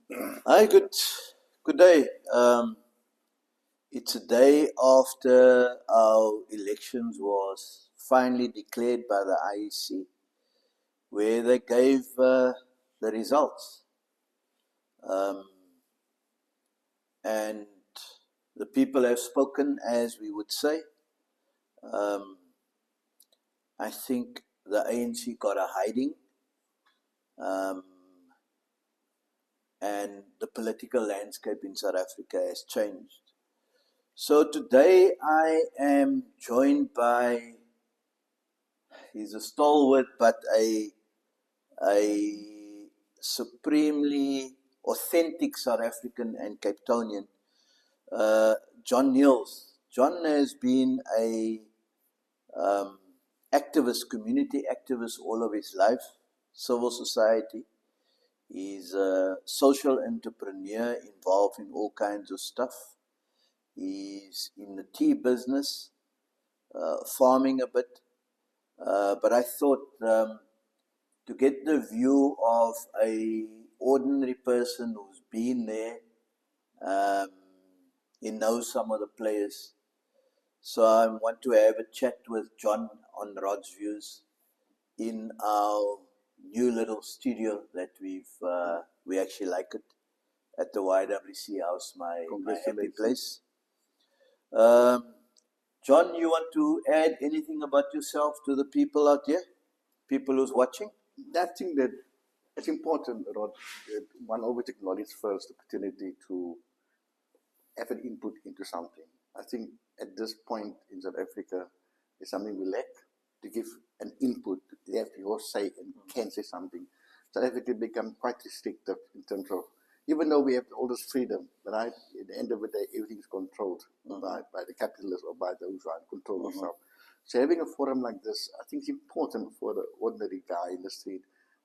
Hi, good day. It's a day after our elections was finally declared by the IEC, where they gave the results, um, and the people have spoken, as we would say. Um, I think the ANC got a hiding, um, and the political landscape in South Africa has changed. So today I am joined by, he's a stalwart, but a supremely authentic South African and Cape Townian, uh, John Neels. John has been a um, activist, community activist all of his life, civil society. He's a social entrepreneur involved in all kinds of stuff. He's in the tea business, farming a bit. But I thought to get the view of a ordinary person who's been there, um, he knows some of the players. So I want to have a chat with John on Rod's views in our new little studio that we actually like it at the YWC house, my happy place. Um, John, you want to add anything about yourself to the people out there, people who's watching? I think that it's important, Rod, that one always acknowledge first the opportunity to have an input into something. I think at this point in South Africa, is something we lack to give an input, to have your say and can say something. South Africa become quite restrictive in terms of, even though we have all this freedom, right? At the end of the day, everything is controlled by the capitalists or by those who are in control of stuff. So having a forum like this, I think it's important for the ordinary guy in the street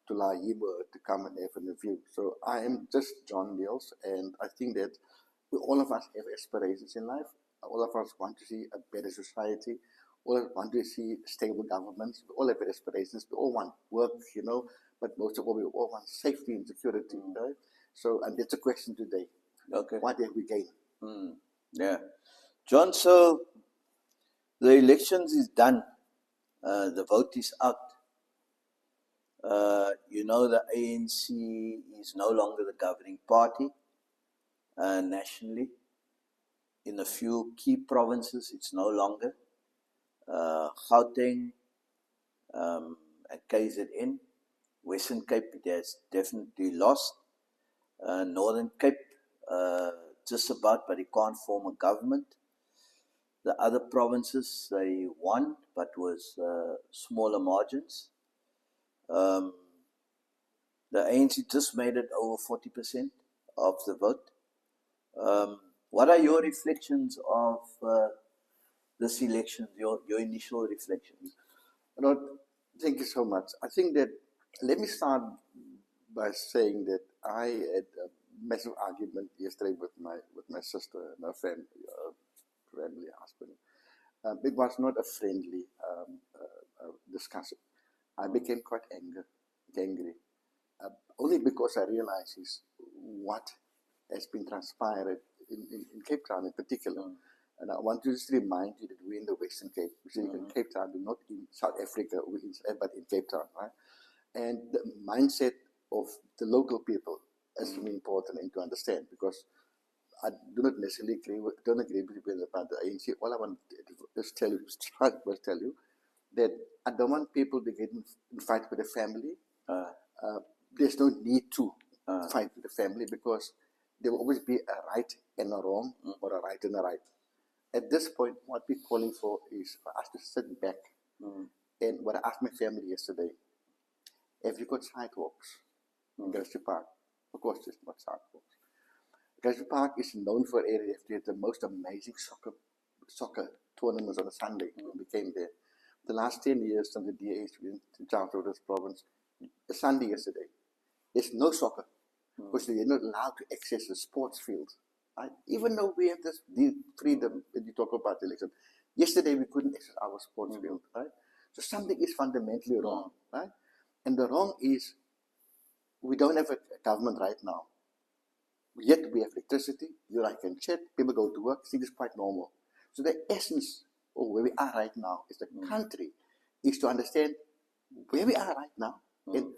to lie here to come and have an view. So I am just John Neels, and I think that all of us have aspirations in life. All of us want to see a better society. All of us want to see stable governments. We all have aspirations. We all want work, but most of all, we all want safety and security, right? So, and that's a question today. Okay. What have we gained? Yeah. John, so the elections is done. The vote is out. The ANC is no longer the governing party nationally. In a few key provinces, it's no longer. Gauteng and KZN. Western Cape, it has definitely lost. Northern Cape, just about, but it can't form a government. The other provinces, they won, but with smaller margins. Um, the ANC just made it over 40% of the vote. What are your reflections of this election, your initial reflections? Rod, thank you so much. I think that, let me start by saying that I had a massive argument yesterday with my sister and her family husband. It was not a friendly discussion. I became quite angry, only because I realized what has been transpired in Cape Town in particular. And I want to just remind you that we're in the Western Cape, which is in Cape Town, not in South Africa, but in Cape Town, right? And the mindset of the local people is really important and to understand, because I do not necessarily don't agree with you about the ANC. All I want to just tell you that I don't want people to get in fight with the family. There's no need to fight with the family, because there will always be a right and a wrong, or a right and a right. At this point, what we're calling for is for us to sit back. And what I asked my family yesterday, have you got sidewalks in Grassy Park? Of course, there's not sidewalks. Grassy Park is known for area to have the most amazing soccer tournaments on a Sunday. We came there. The last 10 years since the DA has been in charge of this province, a Sunday yesterday, there's no soccer, because they're not allowed to access the sports fields. Right? Even though we have this freedom that you talk about the election, yesterday we couldn't access our sports field. Right? So something is fundamentally wrong. Right? And the wrong is, we don't have a government right now Yet we have electricity, you and I can chat, people go to work, things is quite normal. So the essence of where we are right now is the country is to understand where we are right now and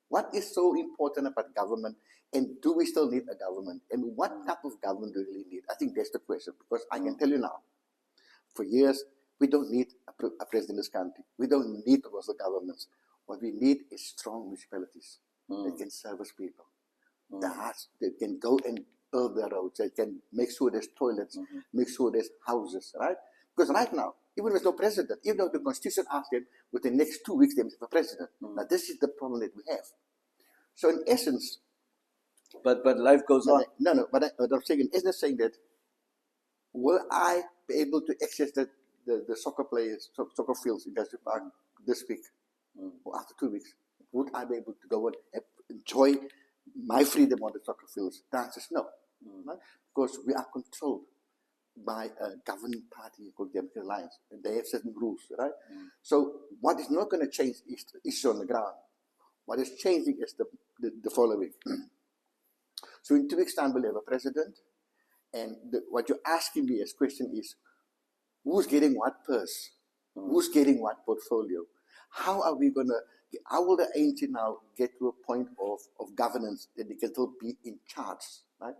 what is so important about government, and do we still need a government, and what type of government do we really need? I think that's the question, because I can tell you now, for years, we don't need a president in this country. We don't need provincial governments. What we need is strong municipalities that can service people. The hearts that can go and build the roads, they can make sure there's toilets, make sure there's houses, right? Because right now, even with no president, even though the constitution asks them within the next 2 weeks they must have a president. Now this is the problem that we have. So in essence, But life goes on. but I'm saying in essence saying that, will I be able to access the soccer players, soccer fields in Industrial Park this week or after 2 weeks? Would I be able to go and enjoy my freedom on the soccer fields? The answer is no, right? Because we are controlled by a governing party called the Democratic Alliance, and they have certain rules, right? So what is not going to change is the issue on the ground. What is changing is the following. So in 2 weeks' time, we'll have a president, and what you're asking me as question is, who's getting what purse? Who's getting what portfolio? How are we going to, how will the ANC now get to a point of governance that they can still be in charge, right?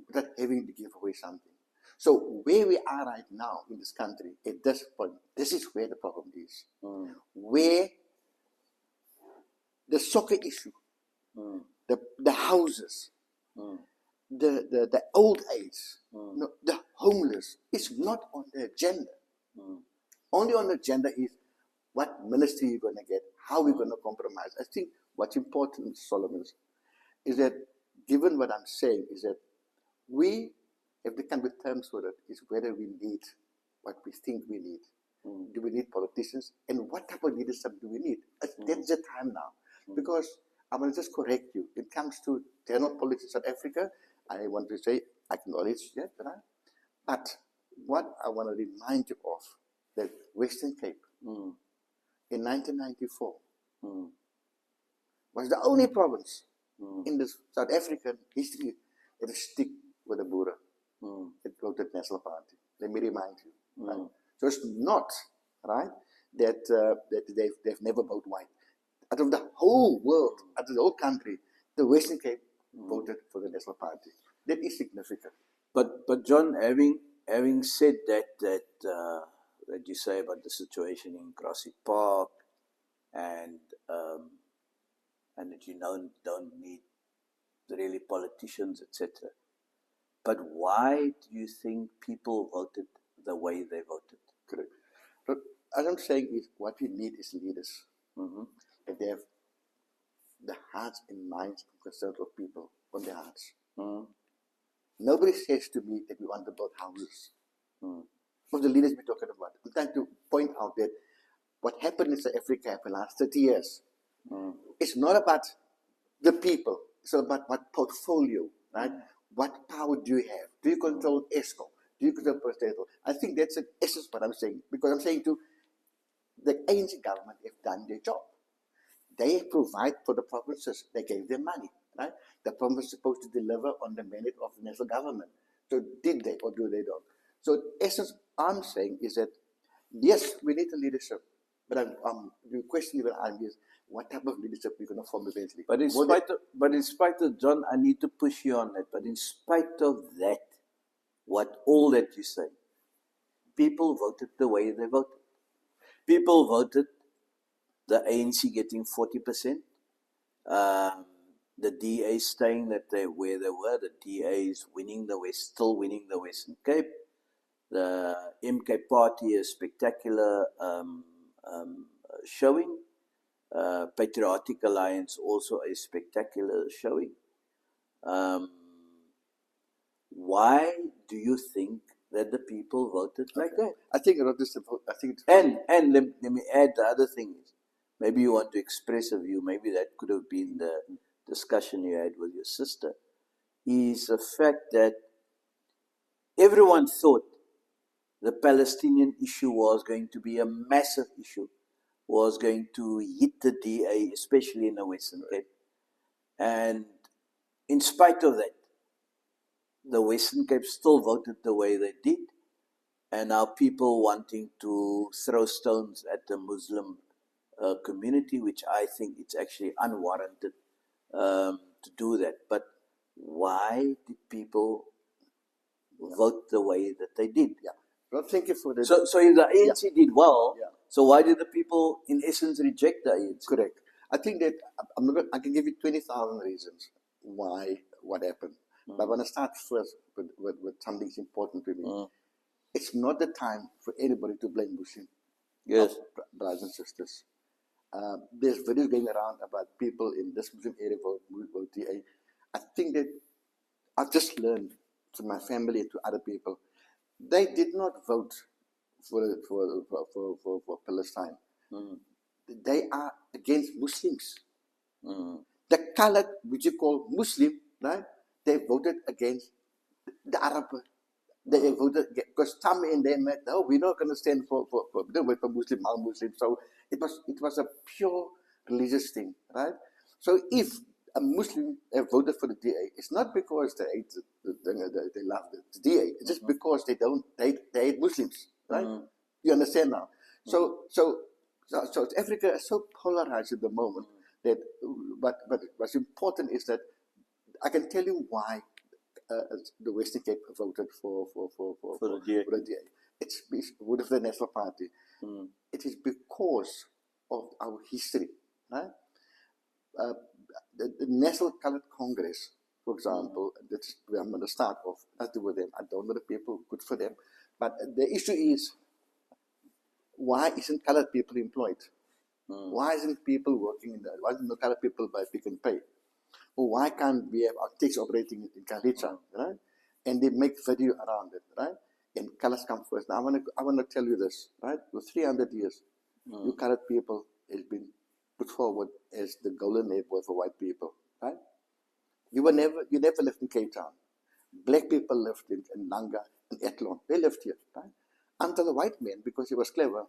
Without having to give away something. So where we are right now in this country, at this point, this is where the problem is. Where the soccer issue, the houses, the old age, no, the homeless is not on the agenda. Only on the agenda is what ministry you're going to get, how we're going to compromise. I think what's important, Solomon, is that given what I'm saying, is that we have to come to terms with it, is whether we need what we think we need. Do we need politicians? And what type of leadership do we need? That's the time now. Because I want to just correct you. It comes to turnout politics in South Africa, I want to say, I acknowledge that, right? But what I want to remind you of, that Western Cape, in 1994, was the only province in the South African history that stick with the Boer. It voted National Party. Let me remind you. Right? So it's not, right, that they've never voted white. Out of the whole world, out of the whole country, the Western Cape voted for the National Party. That is significant. But John, having said that you say about the situation in Grassy Park, and that you don't need really politicians, etc. But why do you think people voted the way they voted? Correct. But as I'm saying, is what we need is leaders. That they have the hearts and minds and concerns of people on their hearts. Nobody says to me that we want to build houses. What the leaders be talking about. I'm trying to point out that what happened in South Africa for the last 30 years, it's not about the people. It's about what portfolio, right? What power do you have? Do you control ESCO? Do you control Presidential? I think that's the essence of what I'm saying. Because I'm saying to the ANC government have done their job. They provide for the provinces. They gave them money, right? The province is supposed to deliver on the mandate of the national government. So did they or do they not? So the essence I'm saying is that, yes, we need a leadership. But the question you will ask is, what type of leadership we're going to form eventually? But in spite of John, I need to push you on that. But in spite of that, all that you say, people voted the way they voted. People voted the ANC getting 40%, the DA staying where they were, the DA is still winning the Western Cape. The MK party is spectacular showing. Patriotic Alliance also a spectacular showing. Why do you think that the people voted like that? I think not just the vote. I think and let me add the other thing is, maybe you want to express a view. Maybe that could have been the discussion you had with your sister. Is the fact that everyone thought the Palestinian issue was going to be a massive issue, was going to hit the DA, especially in the Western Cape. And in spite of that, the Western Cape still voted the way they did, and now people wanting to throw stones at the Muslim community, which I think it's actually unwarranted to do that. But why did people vote the way that they did? Yeah. Well, thank you for that. So if the ANC did well, Yeah. so why did the people, in essence, reject the ANC? Correct. I think that I can give you 20,000 reasons why what happened. But I want to start first with something that's important to me. It's not the time for anybody to blame Muslim. Yes. Brothers and sisters. There's videos going around about people in this Muslim area vote DA. I think that I've just learned to my family and to other people, they did not vote for Palestine. They are against Muslims. The colored, which you call Muslim, right? They voted against the Arab. They voted because some in them said, "No, we're not going to stand for Muslim, non-Muslim." So it was a pure religious thing, right? So if a Muslim voted for the DA, it's not because they hate they love the DA. It's just because they hate Muslims, right? You understand now? So Africa is so polarized at the moment that, but what's important is that I can tell you why the Western Cape voted for the DA. For the DA. It's voted for the National Party. It is because of our history, right? The National Colored Congress, for example, that's where I'm going to start off. Not with them. I don't know the people. Good for them. But the issue is, why isn't colored people employed? Why isn't people working in that? Why isn't no colored people by Pick and Pay? Or why can't we have our takes operating in Kalicha, right? And they make video around it, right? And colors come first. Now I want to tell you this, right? For 300 years, you colored people has been put forward as the golden neighborhood for white people, right? You never lived in Cape Town. Black people lived in Langa and Etlon. They lived here, right? Until the white man, because he was clever,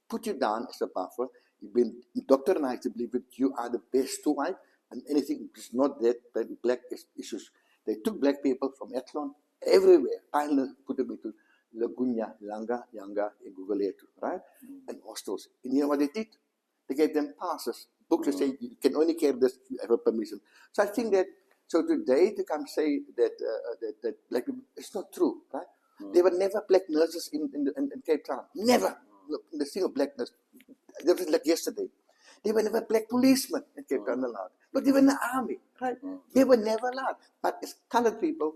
put you down as a buffer. You've been indoctrinated to believe that you are the best to white, and anything is not that black issues. They took black people from Etlon everywhere, finally put them into Lagunya, Langa, Yanga, and Guguletu, right? And hostels. And you know what they did? They gave them passes, books that say you can only carry this if you have a permission. So I think that, so today to come say that that black people, it's not true, right? There were never black nurses in Cape Town. Never. The single black nurse. That was like yesterday. There were never black policemen in Cape Town allowed. But they were in the army, right? They were never allowed. But as colored people,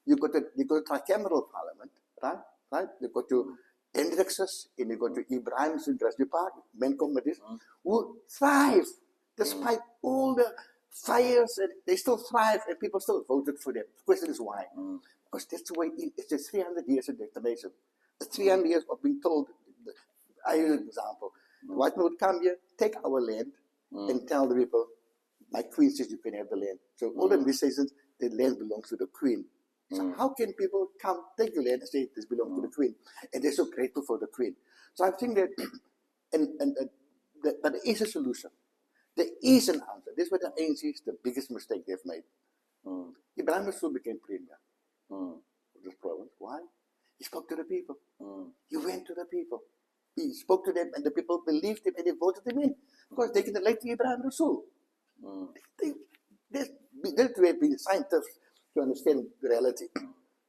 you go to tricameral parliament, right? Right? You go to Hendrix's and you go to Ibrahim's in Grassy Park, men committees, who thrive despite all the fires, and they still thrive, and people still voted for them. The question is why? Because that's the way it's just 300 years of declaration. The 300 years of being told. I use an example. The white man would come here, take our land, and tell the people, my queen says you can have the land. So all the decisions, the land belongs to the queen. So how can people come, take the land and say this belongs to the queen? And they're so grateful for the queen. So I think that, but there is a solution. There is an answer. This is what the ANC is the biggest mistake they've made. Ibrahim Rasool became premier of this province. Why? He spoke to the people. He went to the people. He spoke to them, and the people believed him, and they voted him in. Because they can relate to Ibrahim Rasool. There's way of being scientists to understand the reality.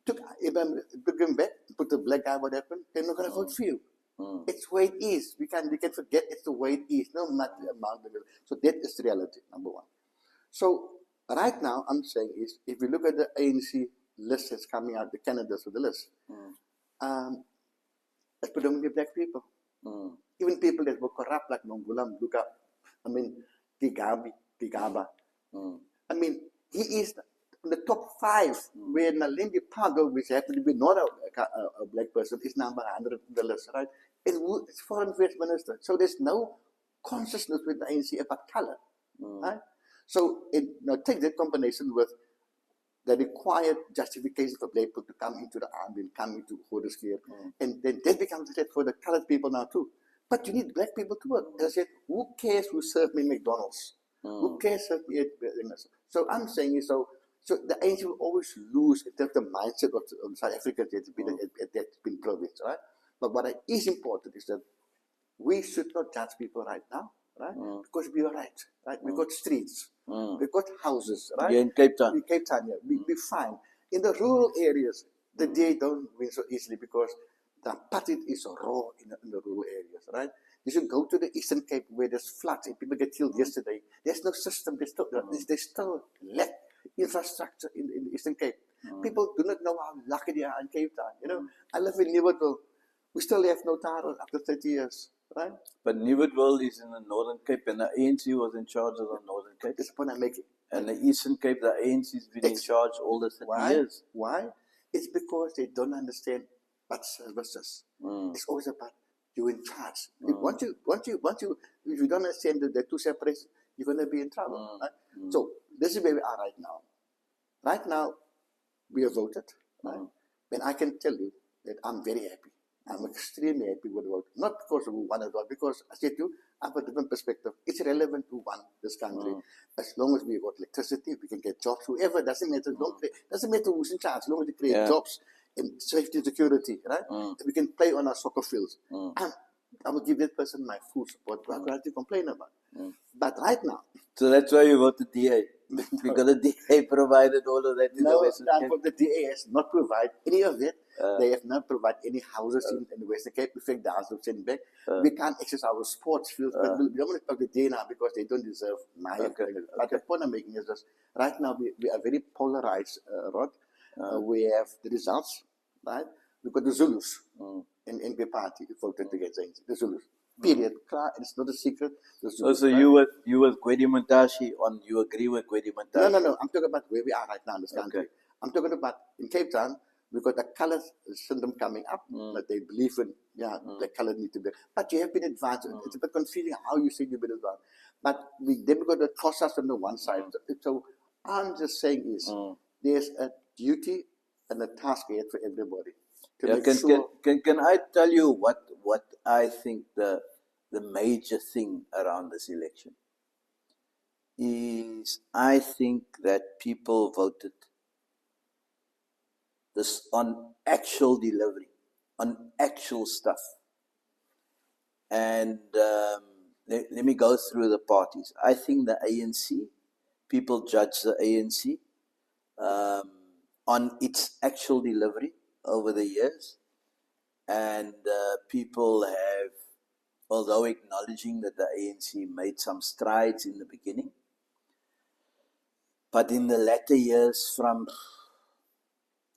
Took him back, put the black guy, what happened? They're not going to vote for you. It's the way it is. We can forget it's the way it is. No matter the amount of it. So that is the reality, number one. So right now, I'm saying is, if we look at the ANC list that's coming out, the candidates for the list, it's predominantly black people. Even people that were corrupt, like Nongulam, Tigaba. I mean, he is in the top 5, where Nalindi Pago, which happened to be not a black person, is number 100 on the list, right? It's foreign affairs minister. So there's no consciousness with the ANC about color, right? So now take that combination with the required justification for black people to come into the army and come into Hoderskeer, and then that becomes a threat for the colored people now too. But you need black people to work. As I said, who cares who served me McDonald's? Who cares if me at so I'm saying is, so So the ANC will always lose in terms of the mindset of South Africans that's been promised, right? But what is important is that we should not judge people right now, right? Because we are right? We got streets, we got houses, right? Yeah, in Cape Town. In Cape Town, yeah, we fine. In the rural areas, the day don't win so easily because the apartheid is raw in the rural areas, right? You should go to the Eastern Cape where there's floods and people get killed yesterday. There's no system. There's still lack infrastructure in the Eastern Cape. People do not know how lucky they are in Cape Town. You know, I live in Nieuwertville. We still have no tower after 30 years, right? But Nieuwertville is in the Northern Cape, and the ANC was in charge of the Northern Cape. That's the point I'm making. And the Eastern Cape, the ANC's been in charge all the 30 years. Why? It's because they don't understand what services. It's always about you in charge. Once you, if you don't understand that they're two separate, you're going to be in trouble. Right? So this is where we are right now. Right now, we have voted. Right? And I can tell you that I'm very happy. I'm extremely happy with the vote. Not because we want to vote, because I said to you, I have a different perspective. It's relevant to this country. As long as we got electricity, we can get jobs. Whoever, doesn't matter. Doesn't matter who's in charge. As long as we create jobs and safety and security, right? We can play on our soccer fields. I will give that person my full support. What do I have to complain about? But right now, so that's why you voted DA. Because the DA provided all of that in the Western Cape. The DA has not provided any of that. They have not provided any houses in the Western Cape. In fact, the house was sent back. We can't access our sports fields. But we don't want to talk the DA now because they don't deserve my opinion. But the point I'm making is this. Right now, we are very polarized, Rod. We have the results, right? We've got the Zulus in NP Party who voted against ANC. The Zulus. Period. It's not a secret. So you with Gwedi Muntashi on, you agree with Gwedi Muntashi? No. I'm talking about where we are right now in this country. I'm talking about in Cape Town, we've got the colour syndrome coming up, that they believe in, the colour need to be. But you have been advanced. It's a bit confusing how you say you've been advanced. But then we've got the Xhosas on the one side. So I'm just saying is, there's a duty and a task ahead for everybody. Can I tell you what I think the major thing around this election is? I think that people voted this on actual delivery, on actual stuff. And let me go through the parties. I think the ANC, people judge the ANC on its actual delivery over the years. And people have, although acknowledging that the ANC made some strides in the beginning, but in the latter years from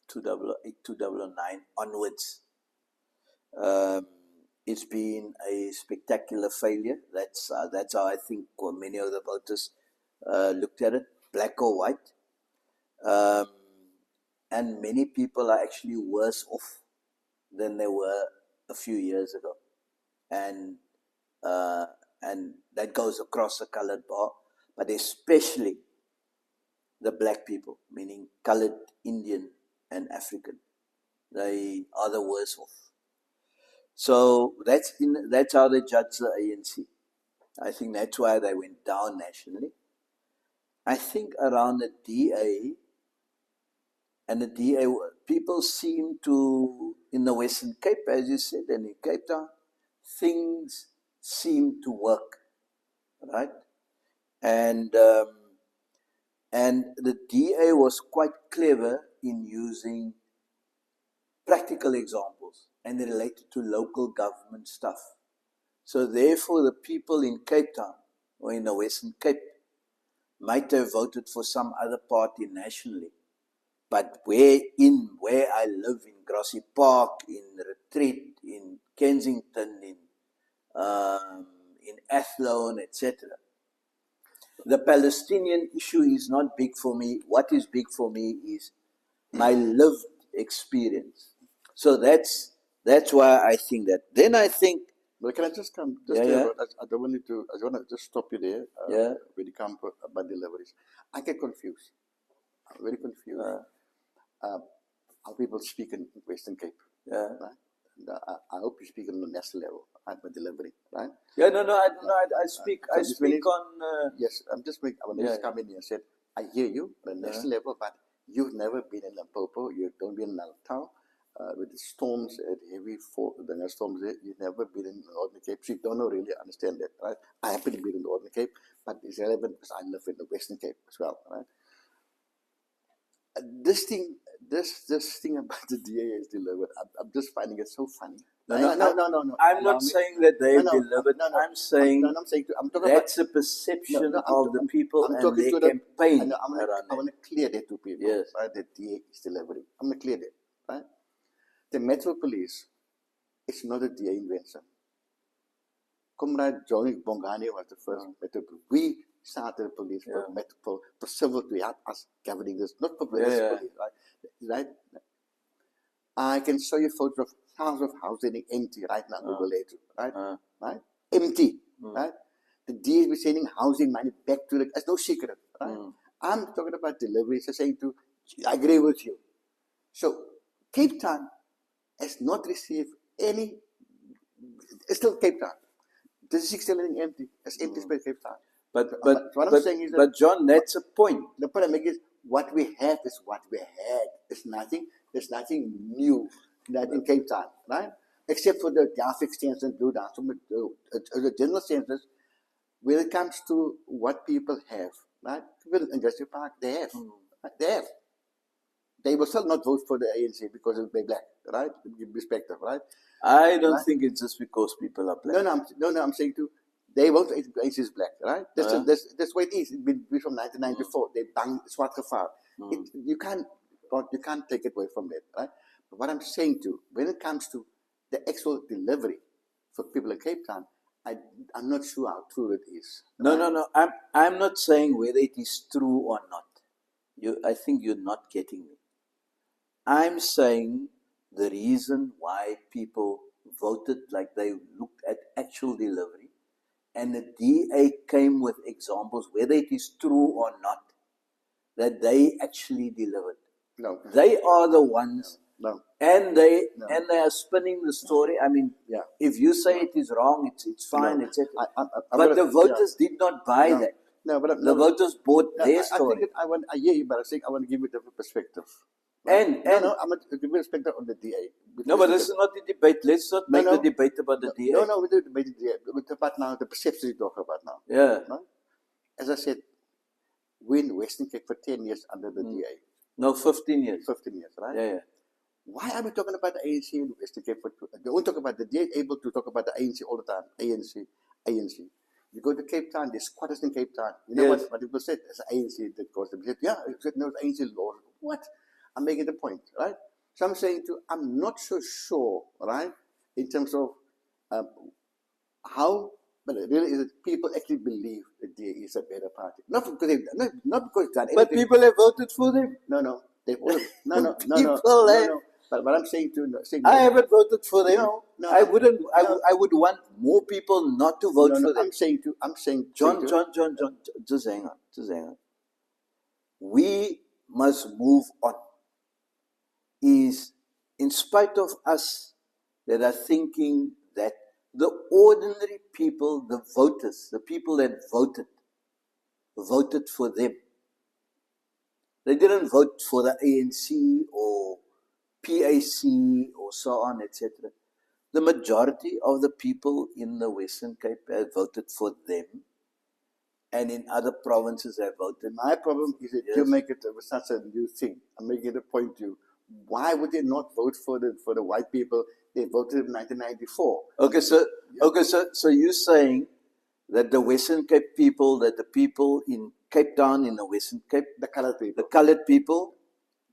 2008, 2009 onwards, it's been a spectacular failure. That's how I think many of the voters looked at it, black or white. And many people are actually worse off than they were a few years ago. And that goes across the colored bar, but especially the black people, meaning colored, Indian, and African. They are the worst off. So that's how they judge the ANC. I think that's why they went down nationally. I think around the DA, and the DA, people seem to, in the Western Cape, as you said, and in Cape Town, things seem to work, right? And the DA was quite clever in using practical examples and related to local government stuff. So therefore, the people in Cape Town or in the Western Cape might have voted for some other party nationally, but where I live, in Grassy Park, in Retreat, in Kensington, in Athlone, etc., the Palestinian issue is not big for me. What is big for me is my lived experience. So that's why I think that. Then I think. But can I just come? I don't want you to. I want to just stop you there. When you come about deliveries, I get confused. I'm very confused. How people speak in Western Cape. Right? And, I hope you speak on the national level. I'm delivery, right? I speak on. Yes, I'm just making. I want to just come in here and say I hear you at the national level, but you've never been in Limpopo. You don't been in Natal. With the storms, heavy storms, you've never been in the Northern Cape, so you don't really understand that, right? I happen to be in the Northern Cape, but it's relevant because I live in the Western Cape as well, right? This thing about the DA is delivered. I'm just finding it so funny. No. I'm not saying that they've delivered. I'm saying I'm saying I'm talking that's about a perception of the people and their campaign. I want to clear that to people. Yes. Right? The DA is delivering. I'm going to clear that. Right? The Metro Police is not a DA invention. Comrade Johnny Bongani was the first Metro Police. We started the police for civil to help us governing this, not for police, right? I can show you photos of thousands of houses empty right now, Google later, right? Empty, right? The DA is sending housing money back to the, it's no secret, right? I'm talking about deliveries, saying I agree with you. So, Cape Town has not received any, it's still Cape Town. This is still empty. It's empty space Cape Town. But what I'm saying is that, but John, that's a point. The point I make is what we have is what we had. It's nothing. There's nothing new in Cape Town, right? Except for the graphic sense and blue dance. The general senses, when it comes to what people have, right? People in Industrial Park, they have. Right? They have. They will still not vote for the ANC because they're black, right? Perspective, right? I don't think it's just because people are black. No, I'm saying they vote ANC is black, right? That's what it is. It's been from 1994. They bang swart gevaar. You can't take it away from that, right? But what I'm saying when it comes to the actual delivery for people in Cape Town, I'm not sure how true it is. Right? No. I'm not saying whether it is true or not. I think you're not getting me. I'm saying the reason why people voted like they looked at actual delivery, and the DA came with examples, whether it is true or not, that they actually delivered. No. They are the ones, and they are spinning the story. I mean, if you say it is wrong, it's fine, etc. But the voters did not buy that. The voters bought their story. I hear you, but I want to give you a different perspective. Right? I'm going to give you a perspective on the DA. No, but this is not the debate. Let's not make the debate about the DA. No, we don't debate the DA. We're talking about now the perception you talk about now. Yeah. Right? As I said, we in Western Cape for 10 years under the DA. No, 15 years. 15 years, right? Yeah. Why are we talking about the ANC in Western Cape? They won't talk about the DA, able to talk about the ANC all the time. ANC. You go to Cape Town, there's squatters in Cape Town. You know what people said? It's ANC that caused them. They said, no, it's ANC law. What? I'm making the point, right? So I'm saying I'm not so sure, right, in terms of how, but it really is that people actually believe that DA is a better party. Not because they've done anything. But people have voted for them. No. They've all, no. But what I'm saying I haven't voted for them. No, I wouldn't. I would want more people not to vote for them. I'm saying, John, just hang on. We must move on. Is in spite of us that are thinking that the ordinary people, the voters, the people that voted for them. They didn't vote for the ANC or PAC or so on, etc. The majority of the people in the Western Cape have voted for them, and in other provinces have voted. My problem is that you make it such a new thing. I'm making a point to you. Why would they not vote for the white people? They voted in 1994. So you're saying that the Western Cape people, that the people in Cape Town, in the Western Cape, the colored people,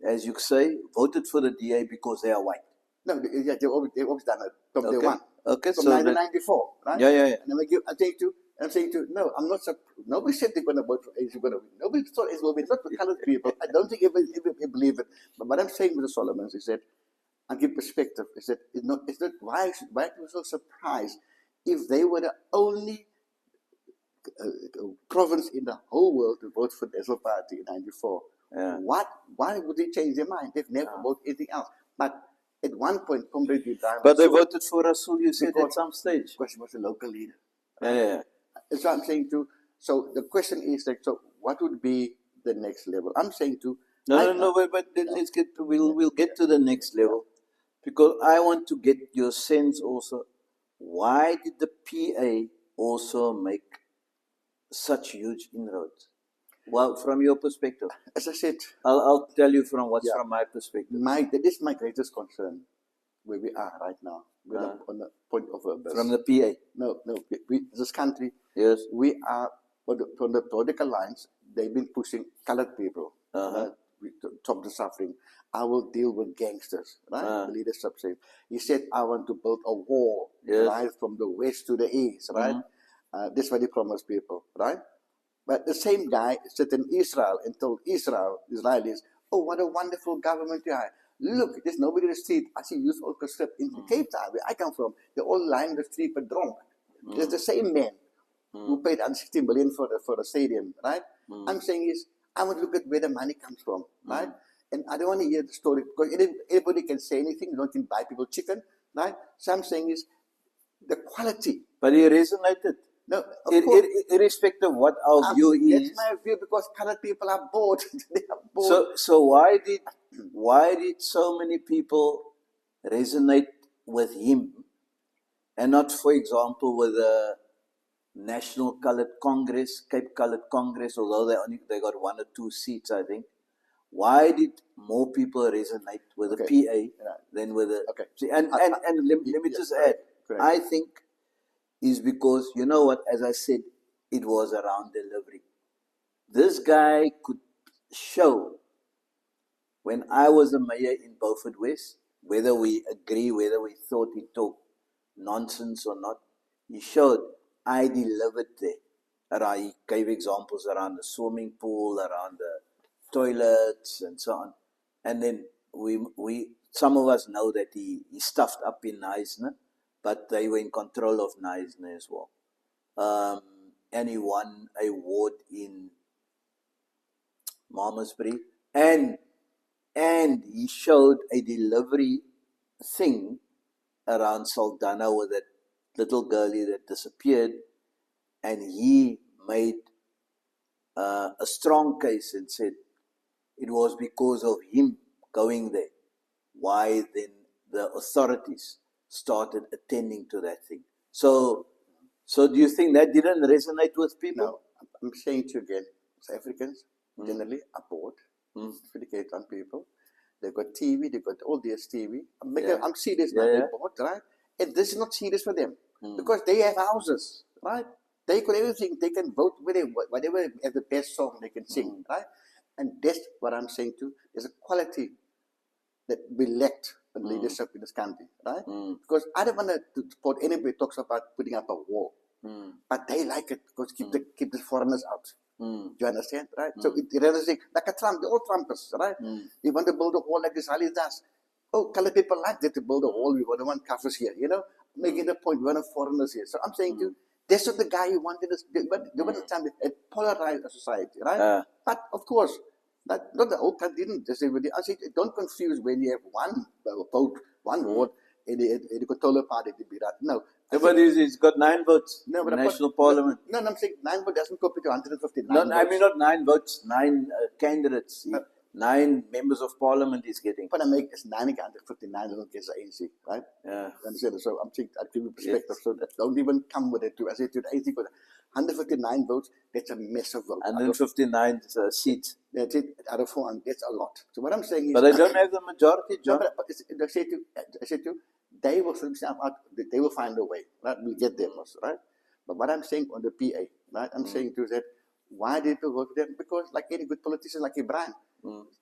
as you say, voted for the DA because they are white. No, they've always done it from day one. Okay, from so 1994, right? Yeah. And I'm saying no, I'm not. Nobody said they're going to vote for ANC. Nobody thought it will be not for colored people. I don't think even believe it. But what I'm saying with the Solomons is that, I'll give perspective, is that why are we so surprised if they were the only province in the whole world to vote for the National Party in 94? Yeah. Why would they change their mind? They've never voted anything else. But at one point, but they voted for Rasul, you said, at some stage. Because he was a local leader. Yeah. So I'm saying so the question is so what would be the next level. I'm saying to But let's get to, we'll get to the next level, because I want to get your sense also. Why did the PA also make such huge inroads? Well, from your perspective, as I said, I'll tell you from what's from my perspective. that is my greatest concern where we are right now. We're on the point of abyss. From the PA. No, this country. Yes. We are from the political lines. They've been pushing colored people. To stop the suffering. I will deal with gangsters. Right. The leadership said. He said, "I want to build a wall, right, from the west to the east." Right. This is what he promised people. Right. But the same guy sat in Israel and told Israelis, "Oh, what a wonderful government you have. Look, there's nobody in the street." I see youth orchestra in Cape Town, where I come from. They're all lying in the street but drunk. It's the same man who paid 160 million for the stadium, right? I'm saying is, I want to look at where the money comes from, right? And I don't want to hear the story, because anybody can say anything. You don't can buy people chicken, right? So I'm saying is, the quality. But he resonated. No, of course. Irrespective of what our view is. That's my view, because colored people are bored. They are bored. So why did so many people resonate with him, and not, for example, with the National Colored Congress, Cape Colored Congress, although they got 1 or 2 seats, I think. Why did more people resonate with the PA than with the... See, and let me just add, I think is because, you know what, as I said, it was around delivery. This guy could show, when I was a mayor in Beaufort West, whether we agree, whether we thought he talked nonsense or not, he showed I delivered there. He gave examples around the swimming pool, around the toilets, and so on. And then we some of us know that he stuffed up in Neisner, but they were in control of Neisner as well. And he won an award in Malmesbury, and he showed a delivery thing around Saldanha with that little girlie that disappeared, and he made a strong case and said it was because of him going there why then the authorities started attending to that thing. So do you think that didn't resonate with people? No, I'm saying to you again, South Africans generally are bored. For the Cape Town people, they've got TV, they've got all this TV. I'm serious now, they're bored, right? And this is not serious for them, because they have houses, right? They got everything, they can vote whatever have the best song they can sing, right? And that's what I'm saying too. There's a quality that we lacked in leadership in this country, right? Because I don't want to support anybody who talks about putting up a wall, but they like it because keep the foreigners out. Do you understand, right? So it really like a Trump, they're all Trumpers, right? They want to build a wall like Israeli does. Oh, colored people like that to build a wall. We want covers here, making the point we want foreigners here. So I'm saying to you, that's what the guy you wanted us. They want to try to polarize a society, right? But of course, not the whole country didn't. I said, don't confuse when you have one vote, one vote, and the controller party to be that. No. But he's got 9 votes in the National Parliament. No, I'm saying 9 votes doesn't compare to 159 votes. I mean, not 9 votes, 9 candidates. 9 members of Parliament he's getting. But I make it's 959 against the ANC, right? Yeah. Understand? So I'm saying, I'll give you perspective. So don't even come with it too. I say to the ANC, 159 votes, that's a massive vote. 159 seats. That's it, out of 400, that's a lot. So what I'm saying is... But they don't have the majority, John. No, but I say to you, they will sort themselves out, they will find a way, right? We'll get there also, right? But what I'm saying on the PA, right? I'm saying to that, why did people vote for them? Because like any good politician like Ibrahim,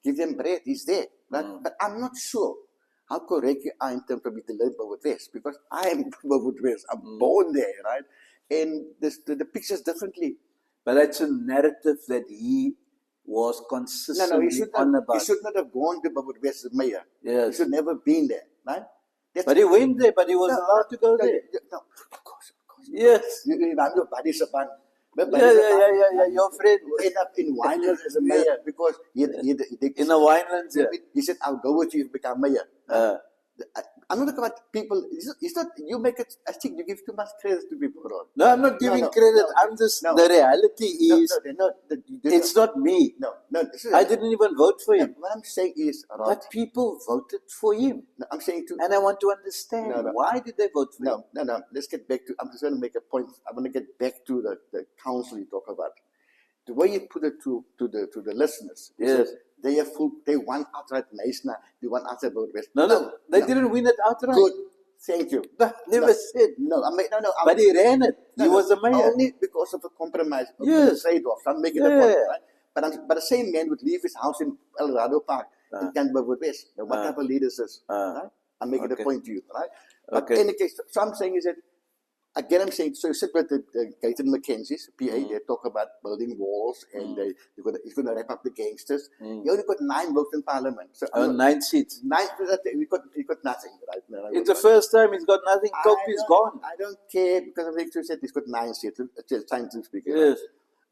give them bread, he's there, right? But I'm not sure how correct you are in terms of the labor with West, because I am with West, I'm born there, right? And the picture's differently. But that's a narrative that he was consistently on about. He should not have gone to Babur West as mayor. Yes. He should never been there, right? But he went there, but he was allowed to go there. No, of course. Yes. I'm your buddy, Saban. Yeah, your friend. End up in Winelands as a mayor because he in the Winelands, he said, I'll go with you if you become mayor. I'm not about people. It's not you make it. I think you give too much credit to people, Ron. No, I'm not giving credit. I'm just, the reality is, it's not me. No, I didn't even vote for him. What I'm saying is, Ron, But people voted for him. no, I'm saying to, And I want to understand, why did they vote for him? no. Let's get back to. I'm just going to make a point. I'm going to get back to the council you talk about. The way you put it to the listeners, Yes. They won outright National, they won outright vote West. No, they didn't win it outright. Good, thank you. Never said. No, But he ran it. He was the mayor. Only because of a compromise, Yes. a trade-off. I'm making a point, right? But the same man would leave his house in El Dorado Park in Canberra West. Now, what type of leaders is, right? I'm making a point to you, right? But in any case, so I'm saying is that, again, I'm saying, so you sit with the Gaten McKenzie's, PA, they talk about building walls and he's going to wrap up the gangsters. You only got 9 votes in parliament. So 9 seats. 9, we got nothing, right? It's the first time he's got nothing. Cope is gone. I don't care because I'm actually said he's got 9 seats. It's time to speak. Yes. Right?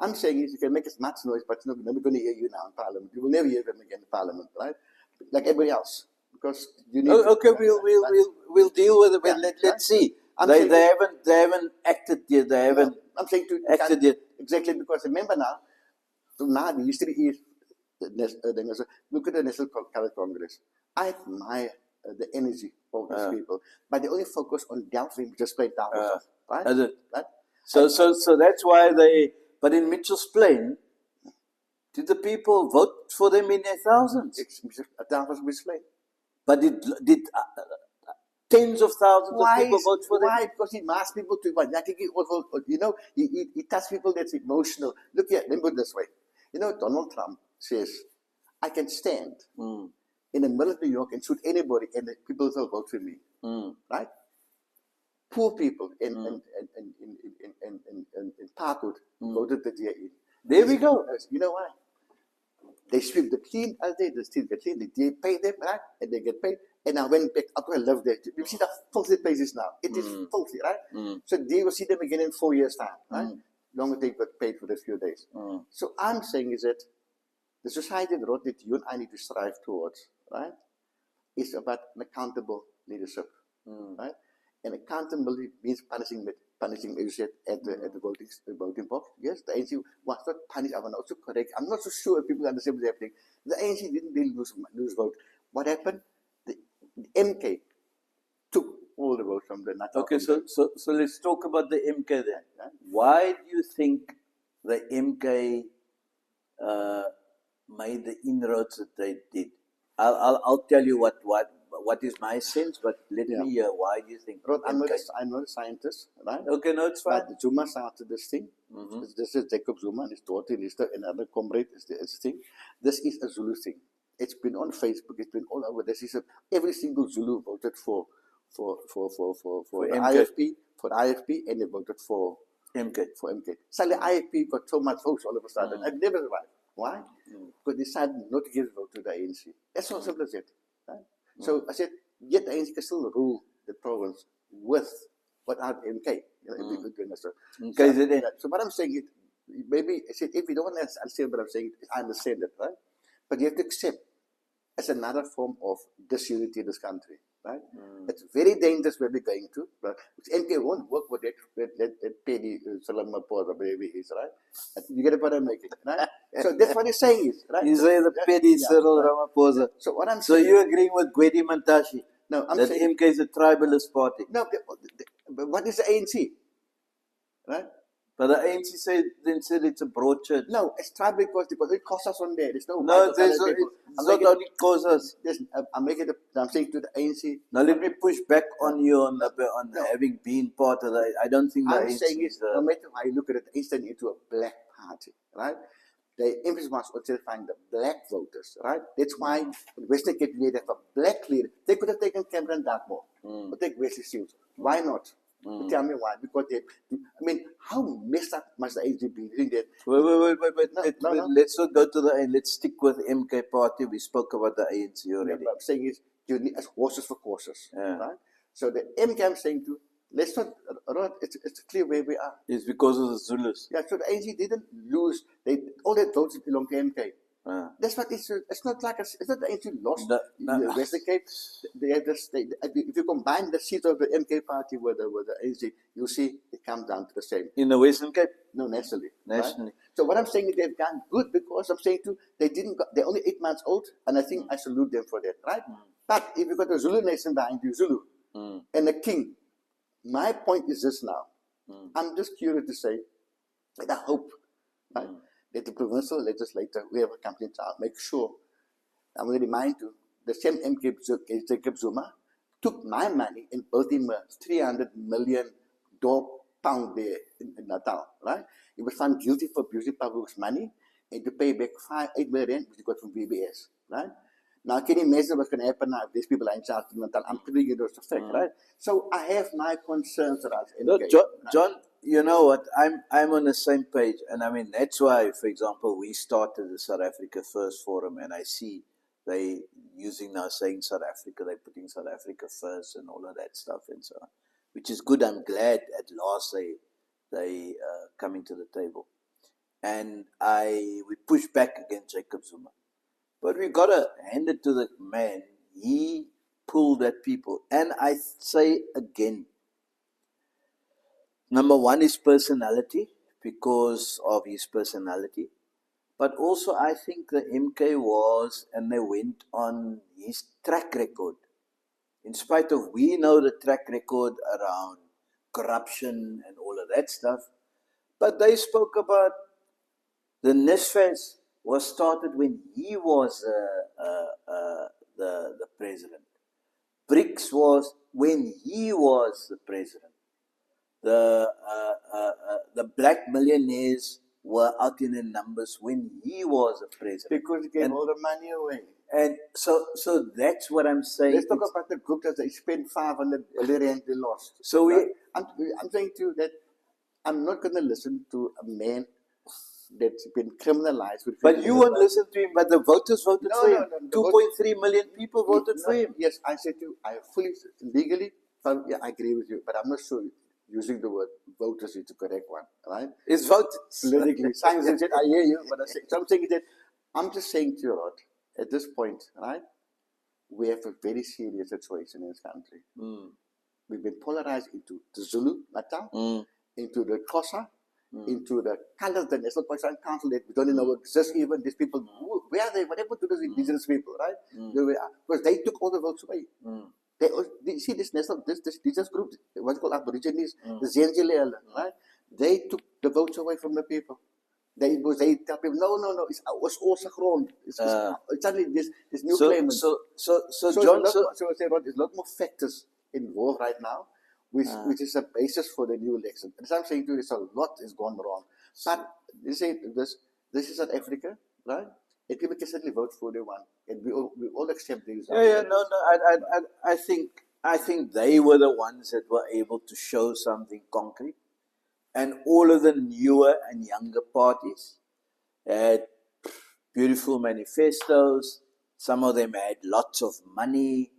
I'm saying is you can make as much noise, but nobody's going to hear you now in parliament. You will never hear them again in parliament, right? Like everybody else. Because you need we'll deal with it. Let's see. They haven't acted yet. They haven't acted yet. Exactly, because remember now the history is look at the National Colour Congress. I admire the energy of these people, but they only focus on delving just plain down, right? Right? So that's why they. But in Mitchell's Plain, did the people vote for them in their thousands? But did tens of thousands of people vote for them? Why? Because he asks people to vote. He tells people that's emotional. Look here, let me put it this way. Donald Trump says, I can stand in the middle of New York and shoot anybody and the people will vote for me. Right? Poor people in Parkwood voted the DA in. There we go. You know why? They sweep the clean as they steal the clean. They pay them, right? And they get paid. And I went back up to I love that. You see the filthy places now. It is filthy, right? So they will see them again in 4 years' time, right? Long as they got paid for the few days. So I'm saying is that the society that you and I need to strive towards, right, is about an accountable leadership, right? And accountability means punishing, as you said, at the voting box. Yes, the ANC was not punished. I'm not so correct. I'm not so sure if people understand what's happening. The ANC didn't really lose vote. What happened? The MK took all the votes from the Natal. Okay, so let's talk about the MK then. Yeah? Why do you think the MK made the inroads that they did? I'll tell you what is my sense, but let me hear why do you think? I'm not a scientist, right? Okay, no, it's fine. But Zuma started this thing. This is Jacob Zuma and his daughter, another comrade is this thing. This is a Zulu thing. It's been on Facebook. It's been all over. Every single Zulu voted for the IFP, and they voted for MK. So the IFP got so much votes all of a sudden. I've never survived. Why? Because they decided not to give a vote to the ANC. That's so simple as it. Right? So I said, yet the ANC can still rule the province without MK. So what I'm saying is, maybe I said, if you don't understand what I'm saying, I understand it, right? But you have to accept as another form of disunity in this country, right? It's very dangerous where we're going to, but MK won't work with that petty Salamapur, the baby is, right? You get what I'm making, right? So that's what he's saying is, right? You say the petty Cyril Ramaphosa. So what I'm saying. So you agreeing with Gwedi Mantashe? No, I'm that saying, MK is a tribalist party. No, but what is the ANC? Right? But the ANC said it's a broad church. No, it's tribal because it costs us on there. There's no. It's not only costs us. I'm saying to the ANC. Now let me push back on you on having been part of that. I don't think the I'm ANC saying is no matter how you look at it, it's turned into a black party, right? The emphasis was on find the black voters, right? That's why Western Cape leader have a black leader. They could have taken Cameron Dartmoor, but take Wesley Shields. Why not? Tell me why. Because how messed up must the ANC be? Wait. No. Let's not go to the end. Let's stick with MK party. We spoke about the ANC already. What I'm saying is, you need as horses for courses, right? So the MK I'm saying to, let's not, it's clear where we are. It's because of the Zulus. Yeah, so the ANC didn't lose. All their votes belong to MK. That's what it's not like it's not that you lost No. Western Cape. They have this, if you combine the seat of the MK party with the ANC, you'll see it comes down to the same. In the Western Cape? No, nationally. Nationally. Right? So what I'm saying is they've done good because I'm saying too, they're only 8 months old, and I think I salute them for that, right? But if you've got the Zulu nation behind you, Zulu, and the king, my point is this now. I'm just curious to say, and I hope, right, that the provincial legislator, whoever comes in charge, make sure, I'm going to remind you, the same MK Jacob Zuma took my money and built him a 300 million pound there in Natal, right? He was found guilty for abusing public's money and to pay back 8 million, which he got from BBS, right? Now, can you imagine what's going to happen now if these people are in charge of Natal? I'm telling you those effect, right? So I have my concerns around MK. No, John, you know what? I'm on the same page, and I mean that's why, for example, we started the South Africa First Forum, and I see they using now saying South Africa, they're putting South Africa first and all of that stuff and so on, which is good. I'm glad at last they coming to the table, and we push back against Jacob Zuma, but we gotta hand it to the man. He pulled at people, and I say again. Number one is personality, because of his personality. But also I think the MK was, and they went on his track record. In spite of, we know the track record around corruption and all of that stuff. But they spoke about the NISFAS was started when he was the president. BRICS was when he was the president. The black millionaires were out in the numbers when he was a president. Because he gave all the money away. And so that's what I'm saying. Let's talk about the group that they spent 500 billion they lost. So I'm saying to you that I'm not going to listen to a man that's been criminalized. But you won't listen to him, but the voters voted for him. No, 2.3 million people voted for him. Yes, I said to you, I fully, legally, yeah, I agree with you, but I'm not sure using the word voters is the correct one, right? It's voters. Politically. Science said, I hear you, but something that I'm just saying to you, Rod, at this point, right, we have a very serious situation in this country. We've been polarized into the Zulu, Natal, into the Xhosa, into the colors, the National Constitutional Council that we don't even know exist even. These people, where are they? What happened to those indigenous people, right? Because they took all the votes away. They see this indigenous group, what's called Aborigines, the Zenzile, right? They took the votes away from the people. They tell people, no, it's all grond. It's suddenly this new claimants. John, there's a lot more factors involved right now, which is a basis for the new election. And so I'm saying to you, a lot is gone wrong. But they say this is South Africa, right? And people can certainly vote for the one, and we all accept these. I think they were the ones that were able to show something concrete, and all of the newer and younger parties had beautiful manifestos. Some of them had lots of money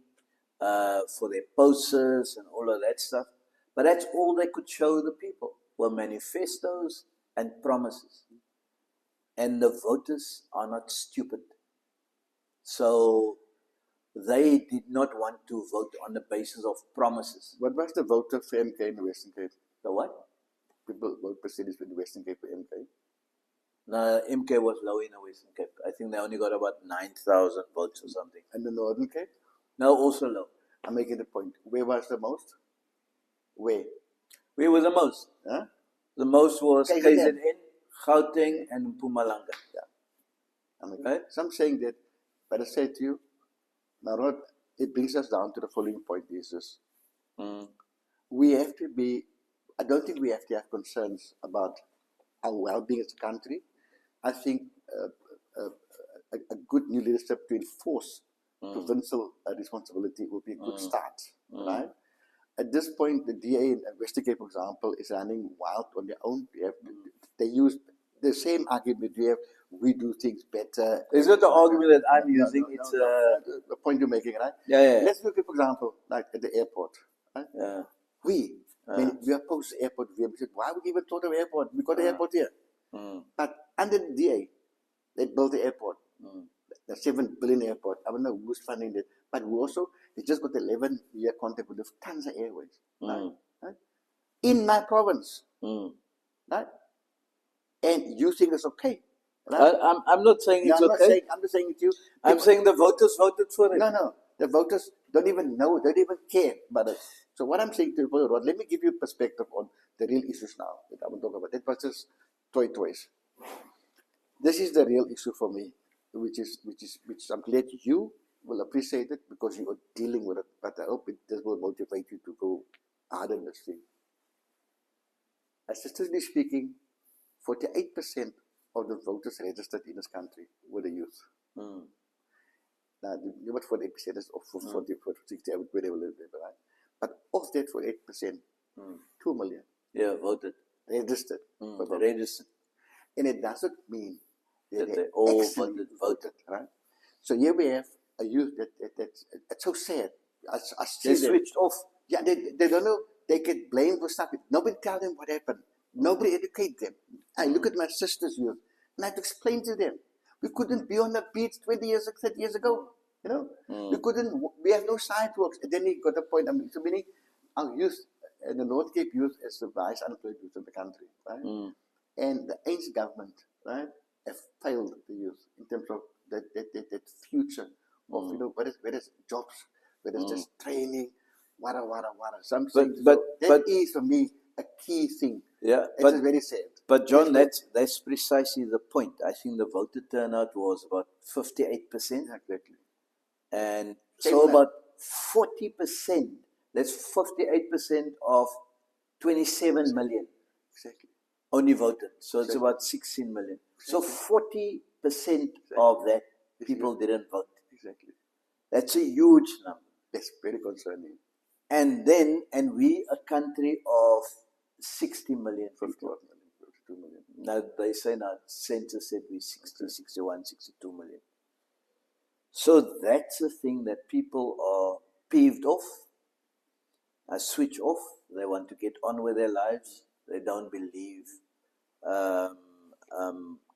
for their posters and all of that stuff. But that's all they could show the people, were manifestos and promises. And the voters are not stupid. So they did not want to vote on the basis of promises. What was the voter for MK in the Western Cape? The what? People vote percentage in the Western Cape for MK. No, MK was low in the Western Cape. I think they only got about 9,000 votes or something. And the Northern Cape? No, also low. I'm making the point. Where was the most? Where was the most? Huh? The most was KZN, Gauteng, and Mpumalanga. Yeah. Right? So I'm saying that, but I say to you, Narod, it brings us down to the following point: is this. We have to be, I don't think we have to have concerns about our well-being as a country. I think a good new leadership to enforce provincial responsibility will be a good start, right? At this point, the DA in Western Cape, for example, is running wild on their own. They use the same argument we do things better. It's not the argument that I'm using. It's the point you're making, right? Yeah. Let's look at, for example, like at the airport, right? Yeah. We are opposed to the airport. We said, why would we even thought of airport? We got the airport here. But under the DA, they built the airport. The 7 billion airport. I don't know who's funding that, but we also they just got 11-year contract with Lufthansa Airways, right? In my province, right? And you think it's okay, right? I'm not saying it's okay. I'm just saying it to you. I'm saying the voters voted for it. No, the voters don't even know, don't even care about it. So what I'm saying to you, Rod, let me give you perspective on the real issues now that I will talk about. That was just toys. This is the real issue for me, which I'm glad you will appreciate it because you are dealing with it. But I hope this will motivate you to go harder in this thing. Statistically speaking, 48% of the voters registered in this country were the youth. Now, what 48% is for 60, I would be able to right? But of that 48%, 2 million voted. Registered. Registered. And it doesn't mean that they all voted, right? So here we have a youth that's so sad. I see they switched off. Yeah, they don't know. They get blamed for something. Nobody tell them what happened. Nobody educate them. I look at my sister's youth, and I have to explain to them. We couldn't be on the beach 20 years, 30 years ago. You know, we couldn't. We have no sidewalks. And then he got a point. I mean, so many our youth, and the North Cape youth, is the highest unemployed youth in the country, right? And the Ainge government, right, have failed the youth in terms of that future of, you know, whether it's jobs, whether it's just training, wada. Something. But that is for me a key thing. Yeah, it's just very sad. But John, that's precisely the point. I think the voter turnout was about 58%. Exactly. And so about 40%, that's 58% of 27 million. Exactly. Only voted. So it's about 16 million. So 40% of that people didn't vote. Exactly. That's a huge number. That's very concerning. And we a country of 60 million people. 52 million. Now they say now census said we 60, 61, 62 million. So that's the thing that people are peeved off, switch off. They want to get on with their lives. They don't believe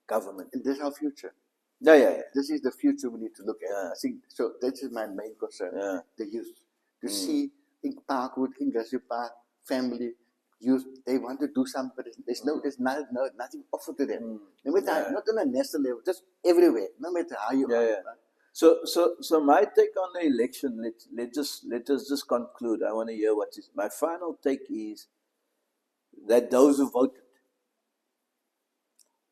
government. And this is our future. Yeah. This is the future we need to look at. I think so. That is my main concern. The youth to see in Parkwood, in Grassy Park, family youth. They want to do something, but there's nothing offered to them. No matter not on a national level, just everywhere. No matter how you are. Right? So my take on the election. Let us just conclude. I want to hear what is my final take is that those who voted,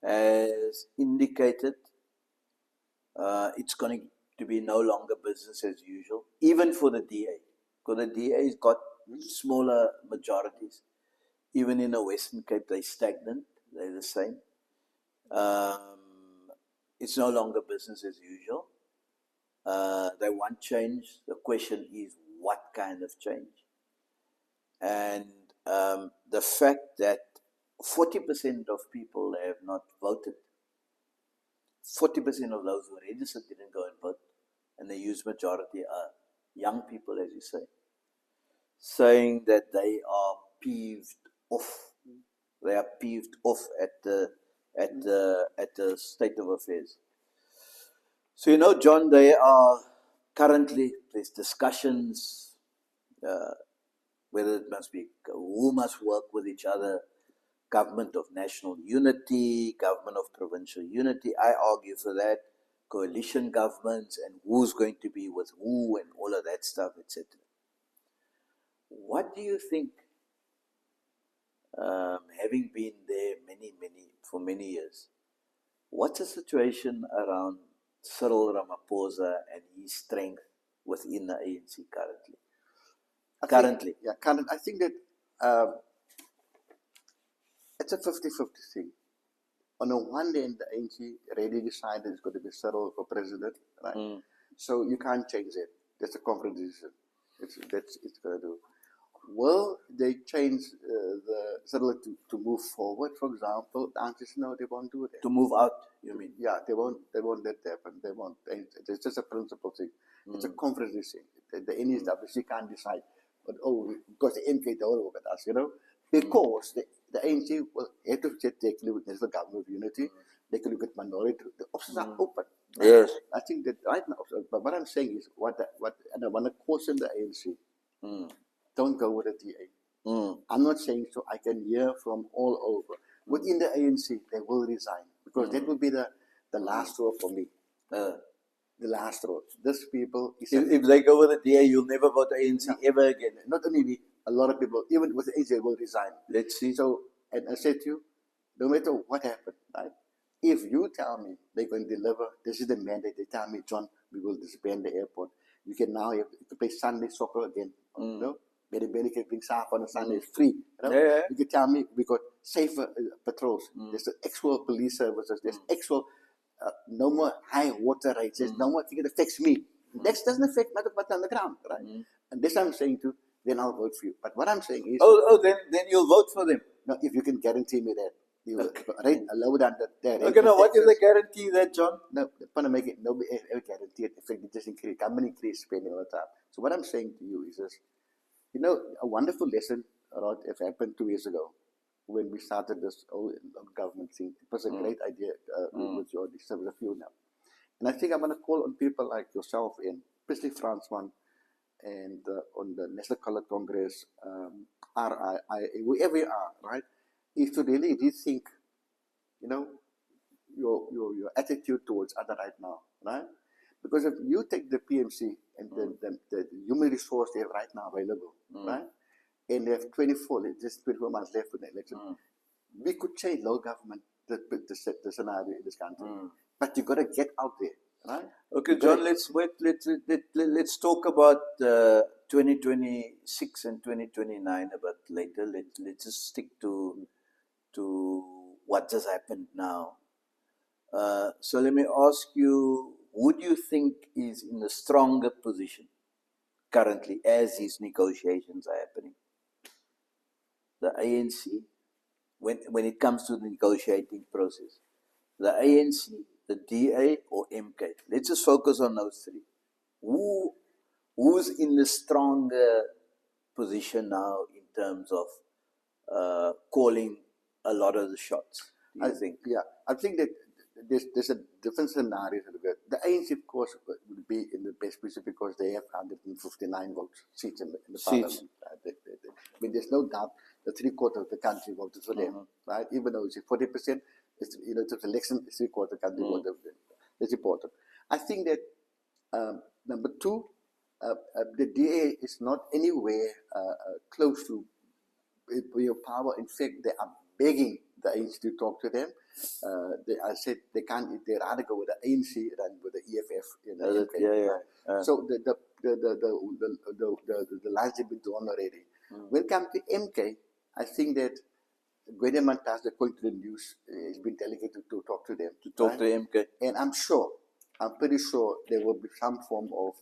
as indicated, it's going to be no longer business as usual, even for the DA, because the DA's got smaller majorities. Even in the Western Cape, they're stagnant. They're the same. It's no longer business as usual. They want change. The question is, what kind of change? And the fact that 40% of people have not voted, 40% of those who registered didn't go and vote, and the huge majority are young people, as you say, saying that they are peeved off. They are peeved off at the state of affairs. So John, there's discussions whether it must be who must work with each other. Government of national unity, government of provincial unity. I argue for that. Coalition governments and who's going to be with who and all of that stuff, etc. What do you think, having been there for many years, what's the situation around Cyril Ramaphosa and his strength within the ANC currently? I think that it's a 50-50 thing. On the one hand, the ANC already decided it's going to be Cyril for president, right? So you can't change it. That's a conference decision. It's going to do. Will they change the Cyril to move forward, for example? The answer is no, they won't do that. To move out, you mean? Yeah, they won't let that happen. They won't. It's just a principle thing. It's a conference decision. The NSWC can't decide. But because the MK don't look at us, because the ANC will have to take with National Government of Unity. They can look at minority. The options are open. Yes. I think that right now, but what I'm saying is, and I want to caution the ANC, don't go with the DA. I'm not saying so. I can hear from all over. Within the ANC, they will resign because that will be the last straw for me. The last straw. These people. If they go with the DA, you'll never vote ANC ever again. Not only me, a lot of people, even with the ANC, will resign. Let's see. So, and I said to you, no matter what happened, right? If you tell me they're going to deliver, this is the mandate. They tell me, John, we will disband the airport. You can now have to play Sunday soccer again. You know, Berry can bring staff on a Sunday. It's free. You know? Yeah. You can tell me we got safer patrols. There's actual police services. There's actual no more high water rates. There's no more thing that affects me. That doesn't affect what's on the ground, right? And this I'm saying to, then I'll vote for you. But what I'm saying is, then you'll vote for them. no, if you can guarantee me that. Right, lower than that. Okay, now what if they guarantee that, John? No, they want to make it, nobody ever guarantee it. In fact, they just increase, company increase spending all the time. So what I'm saying to you is this, you know, a wonderful lesson if happened 2 years ago when we started this whole government thing. It was a great idea with your, there was a few now. And I think I'm going to call on people like yourself and especially Francois and on the National Colored Congress, RI, whoever you are, right? Is to really rethink, you know, your attitude towards other right now, right? Because if you take the PMC and the human resource they have right now available, right? And they have 24 months left for the election, we could change local government, the scenario in this country. But you got to get out there, right? Okay, John, let's talk about 2026 and 2029 a bit later. Let's just stick to what just happened now. So let me ask you, who do you think is in a stronger position currently as these negotiations are happening? The ANC, when it comes to the negotiating process, the ANC, the DA, or MK? Let's just focus on those three. Who's in the stronger position now in terms of calling a lot of the shots, do you think? Yeah, I think that there's a different scenario. The ANC, of course, would be in the best position because they have 159 seats in the parliament. I mean, there's no doubt that 3/4 of the country voted for them, right? Even though it's 40%, it's, you know, it's an election, 3/4 of the country voted for them. That's important. I think that number two, the DA is not anywhere close to your power. In fact, they are begging the ANC to talk to them. I said they can't. They rather go with the ANC than with the EFF. So the lines have been drawn already. When it comes to MK, I think that Gwede Mantas, according to the news, has been delegated to talk to them. To talk to MK. And I'm pretty sure there will be some form of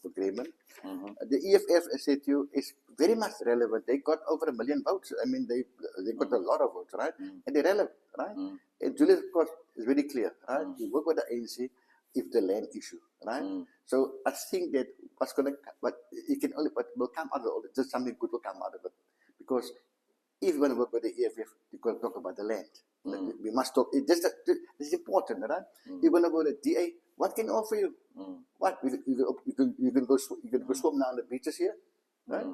agreement. The EFF, I said to you, is very much relevant. They got over 1 million votes. I mean, they got a lot of votes, right? And they're relevant, right? And Julius, of course, is very clear, right? You work with the ANC if the land issue, right? So I think that what will come out of all just something good will come out of it. Because if you want to work with the EFF, you got to talk about the land. We must talk. It's important, right? You want to go to the DA, what can I offer you? What you can go swim down the beaches here, right?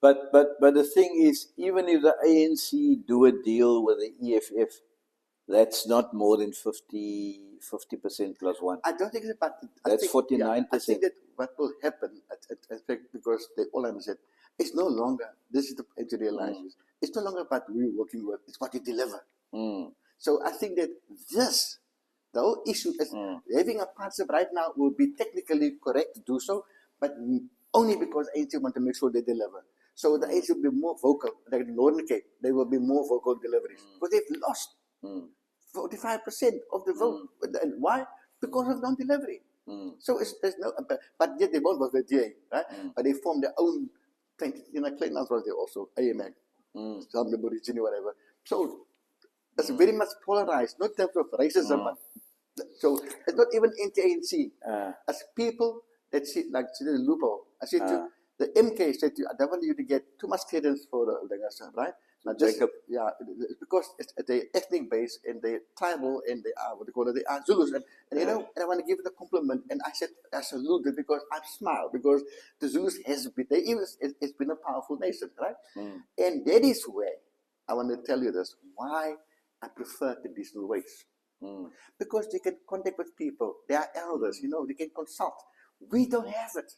But the thing is, even if the ANC do a deal with the EFF, that's not more than 50% plus one. I don't think it's about. That's 49%. I think that what will happen, in fact, because they all understand, it's no longer. This is the realize. It's no longer about we working with. It's what you deliver. So I think that the whole issue is having a partnership right now will be technically correct to do so, but only because ANC want to make sure they deliver. So the ANC will be more vocal, like in Northern Cape, they will be more vocal deliveries because they've lost 45% of the vote. And why? Because of non-delivery. So there's no, but yet they both was the DA, right? But they formed their own thing. You know, Clayton was there also, AMAC, some of the Virginia, whatever. So it's very much polarized, not in terms of racism, but so it's not even anti-ANC. As people that see, like the loophole, I said to the MK said to you, I don't want you to get too much credence for the right? Now this, Jacob. yeah, because they ethnic based and they tribal and they are what they call it, they are Zulus and you know, and I want to give it a compliment and I said I salute it because I smile because the Zulus has been it's been a powerful nation, right? And that is where I want to tell you this why I prefer traditional ways. Because they can contact with people, they are elders, you know, they can consult. We don't have it.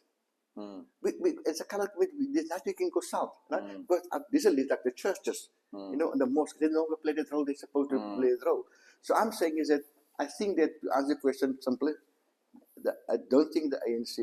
It's a kind of there's nothing can go south, right? Because these are like the churches, you know, and the mosque they no longer play the role they're supposed to play the role. So I'm saying is that I think that to answer the question simply, I don't think the ANC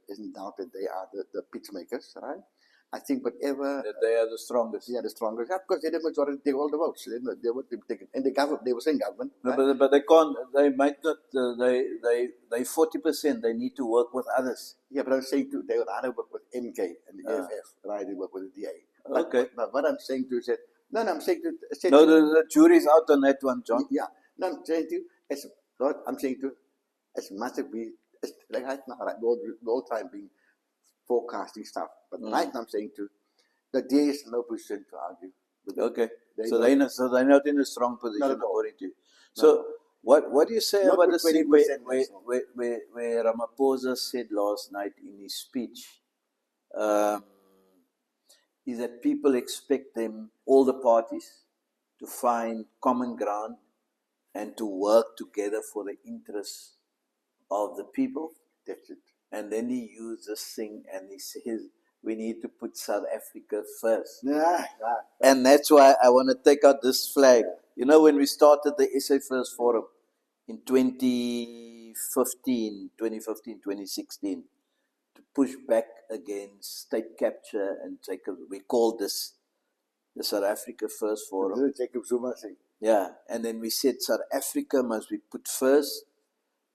is in doubt that they are the pitch makers, right? I think whatever That they are the strongest. yeah, the strongest, yeah, because they're the majority, take all the votes. They were taken, and the government, they were saying government. No, Right? but they can't. They might not. They 40%. They need to work with others. Yeah, but I'm saying too, they would rather work with MK and the EFF, right? They work with the DA. But, Okay. but what I'm saying to you is that, no, I'm saying to No, the jury's out on that one, John. yeah, no, I'm saying to you, as Lord, I'm saying to you, as much as we, as, like right now, right, the whole time being forecasting stuff, but right now I'm saying to you, the DA is in no position to argue. Okay. So they're not in a strong position according to you. So what do you say Not about the with thing 20% where Ramaphosa said last night in his speech is that people expect them, all the parties, to find common ground and to work together for the interests of the people. That's it. And then he used this thing and he says, we need to put South Africa first. Yeah. And that's why I want to take out this flag. You know, when we started the SA First Forum in 2015, 2016, to push back against state capture and Jacob, we called this the South Africa First Forum. The Jacob Zuma thing. Yeah, and then we said South Africa must be put first,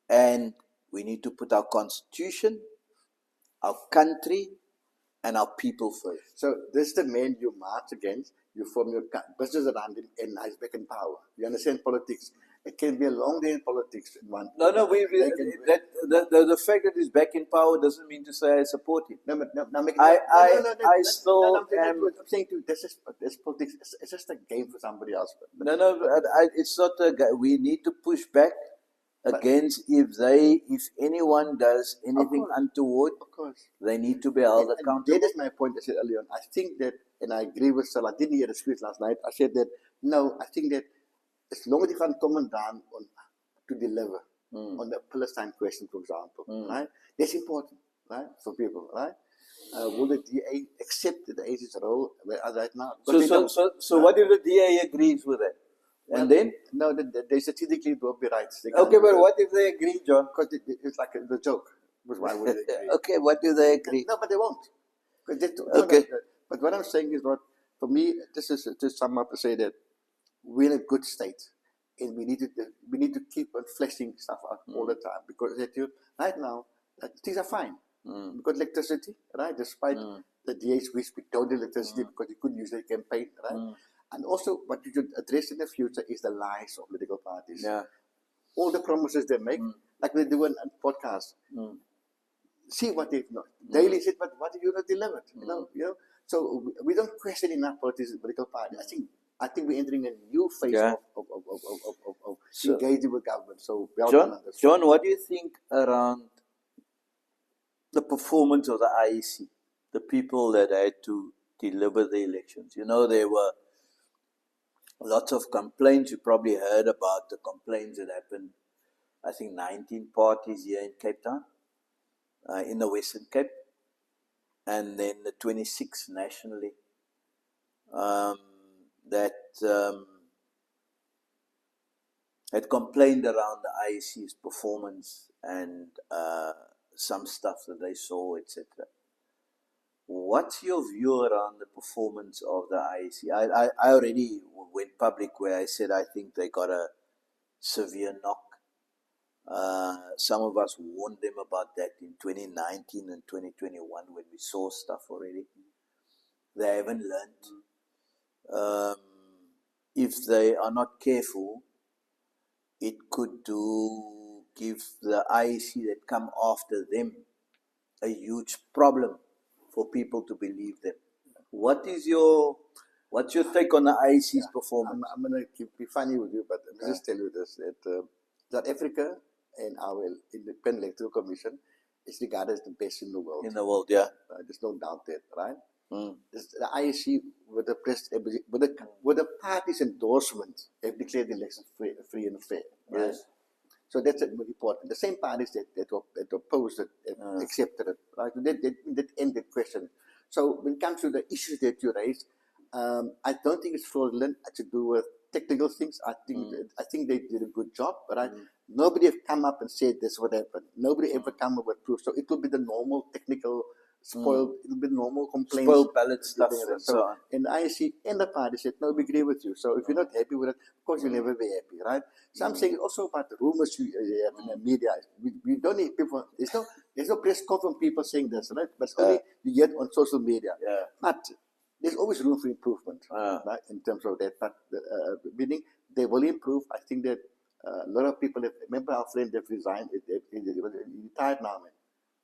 and we need to put our constitution, our country, and our people first. So this is the man you march against. You form your business around him, and he's back in power. You understand politics? It can be a long day in politics. No, the fact that he's back in power doesn't mean to say I support him. No, I still am. I'm saying to you, this politics. It's just a game for somebody else. It's not a. We need to push back against if anyone does anything untoward. Of course, they need to be held accountable. That is my point. I said earlier on. I think that, and I agree with Salah. I didn't hear the speech last night. I said that no. I think that as long as you can come down on to deliver on the Palestine question, for example, right? That's important, right, for people, right? Will the DA accept the AC's role right now? So what if the DA agrees with that? And then? No, they strategically will be right. Okay, but what if they agree, John? Because it's like the joke. Why would they agree? Okay, what if they agree? No, but they won't. Okay. But what I'm saying is, what for me, this is to sum up to say that we're in a good state, and we need to keep on fleshing stuff out all the time because right now things are fine. Because electricity, right? Despite the DA's wish we don't do electricity because they couldn't use their campaign, right? And also, what you should address in the future is the lies of political parties. Yeah. All the promises they make, like they do on podcasts. See what they've not. Daily said, but what have you not delivered? You know. So we don't question enough political parties. I think we're entering a new phase of engaging with government. So John, what do you think around the performance of the IEC, the people that had to deliver the elections? You know, there were lots of complaints. You probably heard about the complaints that happened. I think 19 parties here in Cape Town, in the Western Cape, and then the 26 nationally that had complained around the IEC's performance and some stuff that they saw, etc. What's your view around the performance of the IEC? I already went public where I said I think they got a severe knock. Some of us warned them about that in 2019 and 2021 when we saw stuff already. They haven't learned. If they are not careful, it could give the IEC that come after them a huge problem for people to believe them. What is your What's your take on the IEC's performance? I'm going to be funny with you, but let me just tell you this, that South Africa and our Independent Electoral Commission is regarded as the best in the world. In the world, yeah. There's no doubt that, right? The IEC, with the party's endorsement, have declared the election free and fair. Right? Yes. So that's important. The same parties that opposed it, accepted it. Right? That ended question. So when it comes to the issues that you raised, I don't think it's fraudulent to do with technical things. I think they did a good job, right? Nobody have come up and said this would happen. Nobody ever come up with proof. So it will be the normal technical spoiled. It'll be normal complaints. Spoiled ballot stuff and so on. And I see, and the party said, no, we agree with you. So if you're not happy with it, of course you'll never be happy, right? So I'm saying also about the rumors you have in the media. We don't need people. There's no press conference from people saying this, right? But only you get on social media. Yeah. But there's always room for improvement, right? In terms of that. But meaning they will improve. I think that a lot of people remember our friend that resigned. He retired now, man.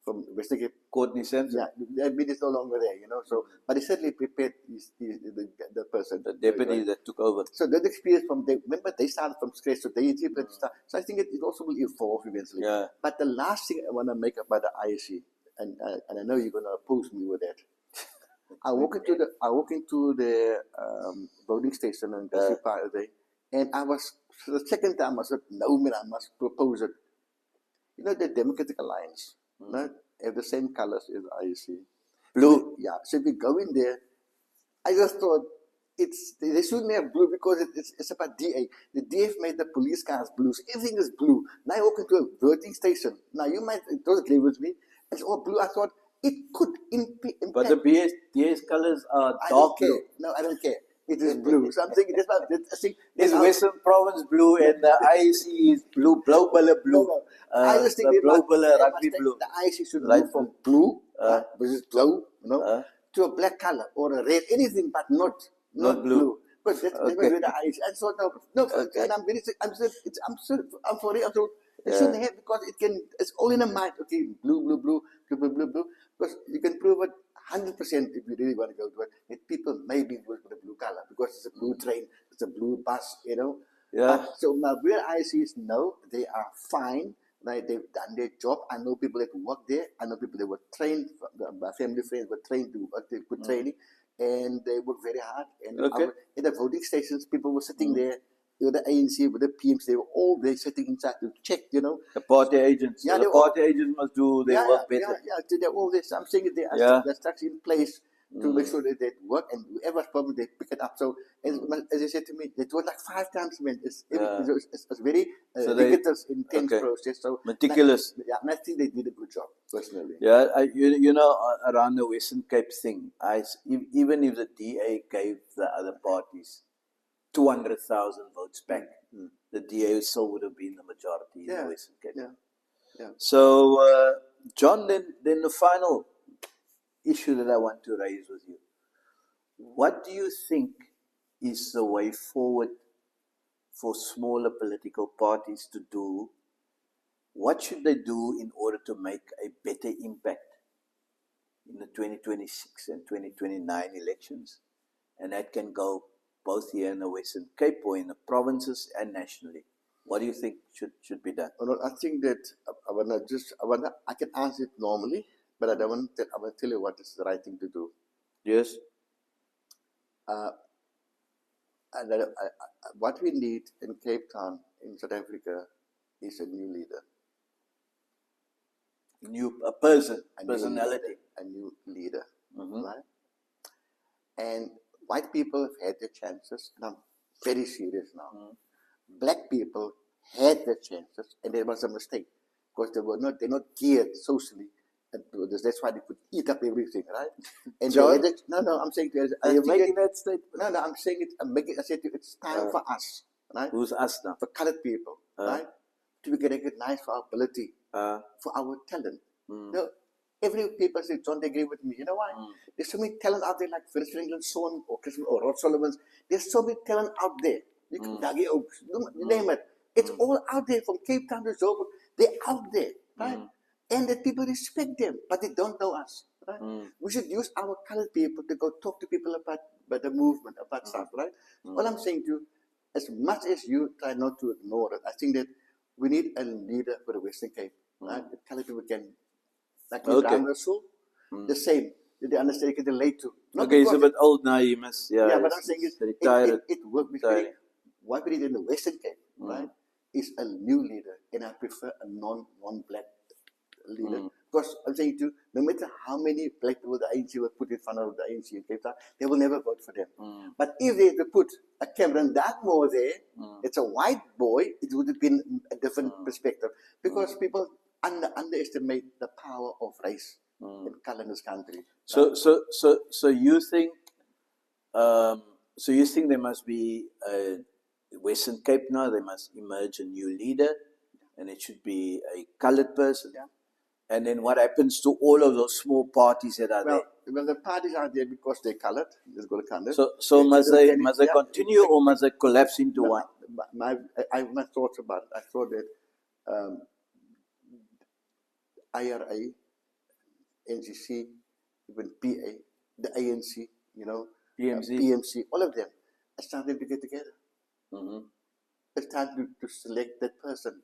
From Western Cape. Courtney Sampson. Yeah, I mean, it's no longer there, So, but he certainly prepared the person, the deputy that took over. So that experience remember they started from scratch, so they start. So I think it also will evolve eventually. Yeah. But the last thing I want to make about the ISC, and I know you're going to oppose me with that. I walk into the voting station and and I was, for the second time I said, no man, I must propose it. The Democratic Alliance, right, have the same colors as IEC. Blue. Yeah. So if we go in there, I just thought they shouldn't have blue because it's about DA. The DA made the police cars blue. So everything is blue. Now I walk into a voting station. Now you might don't agree with me. It's all blue. I thought it could impact. But the DA's colors are dark blue. No, I don't care. It is blue. So I'm thinking it's Western Province blue and the IEC is blue, blow bullet blue. No. I just think the blow bullet rugby blue. The IEC should move from blue, which is glow, to a black color or a red, anything but not blue. But that's where the IEC. And so and I'm sorry. It shouldn't have because it's all in the mind. Okay, blue. Because you can prove it 100% if you really want to go to it. That people may be with the blue color because it's a blue train, it's a blue bus, Yeah. So my real IC is no, they are fine. Right? They've done their job. I know people that work there. I know people that were trained. My family friends were trained to work there, good training, and they work very hard. And in the voting stations, people were sitting there. With the ANC, with the PMs, they were all there sitting inside to check, The party agents. Yeah, so the party agents must do their work better. They're all this. I'm saying there are structures in place to make sure that they work, and whoever's problem, they pick it up. So, as I said to me, it was like 5 times, man. It's very rigorous, intense process. So meticulous. And I think they did a good job, personally. Yeah, around the Western Cape thing, even if the DA gave the other parties 200,000 votes back, the DA still would have been the majority in the Western Cape. Yeah. So, John, then the final issue that I want to raise with you. What do you think is the way forward for smaller political parties to do? What should they do in order to make a better impact in the 2026 and 2029 elections? And that can go both here in the Western Cape or in the provinces and nationally. What do you think should be done? Well, I think that I can answer it normally, but I want to tell you what is the right thing to do. Yes. What we need in Cape Town, in South Africa, is a new leader. A personality. A new leader, right? And white people have had their chances, and I'm very serious now. Black people had their chances, and it was a mistake because they're not geared socially. And that's why they could eat up everything, right? And John? I'm saying are you making that statement? No, I'm saying it. I said it's time for us, right? Who's us now? For colored people, right? To be recognized for our ability, for our talent. Every people say, John, they agree with me. You know why? There's so many talent out there like Phyllis England's son or Rod Sullivan's. There's so many talent out there. You can Daggy Oaks, you name it. It's all out there from Cape Town to Joburg. They're out there, right? And that people respect them, but they don't know us, right? We should use our colored people to go talk to people about the movement, about stuff, right? All I'm saying to you, as much as you try not to ignore it, I think that we need a leader for the Western Cape, right? The colored people can, like Okay. Russell, the same. They understand, they can relate to. Not Okay, he's a because bit old now. You must, yeah. yeah, but I'm saying it worked because Retired. what we did in the Western Cape, right, is a new leader, and I prefer a non-black leader. Because I'm saying to you, no matter how many black people the ANC will put in front of the ANC in Cape Town, they will never vote for them. But if they had to put a Cameron Dartmoor there, it's a white boy, it would have been a different perspective. Because people underestimate the power of race and color in this country. So you think, there must be a Western Cape now. There must emerge a new leader, and it should be a coloured person. Yeah. And then what happens to all of those small parties that are there? Well, the parties are there because they're coloured. Let's go to coloured. So must they continue or must they collapse into one? I have my thoughts about it. I thought that IRA, NCC, even PA, the ANC, PMC, all of them, it's time to get together. It's time to select that person.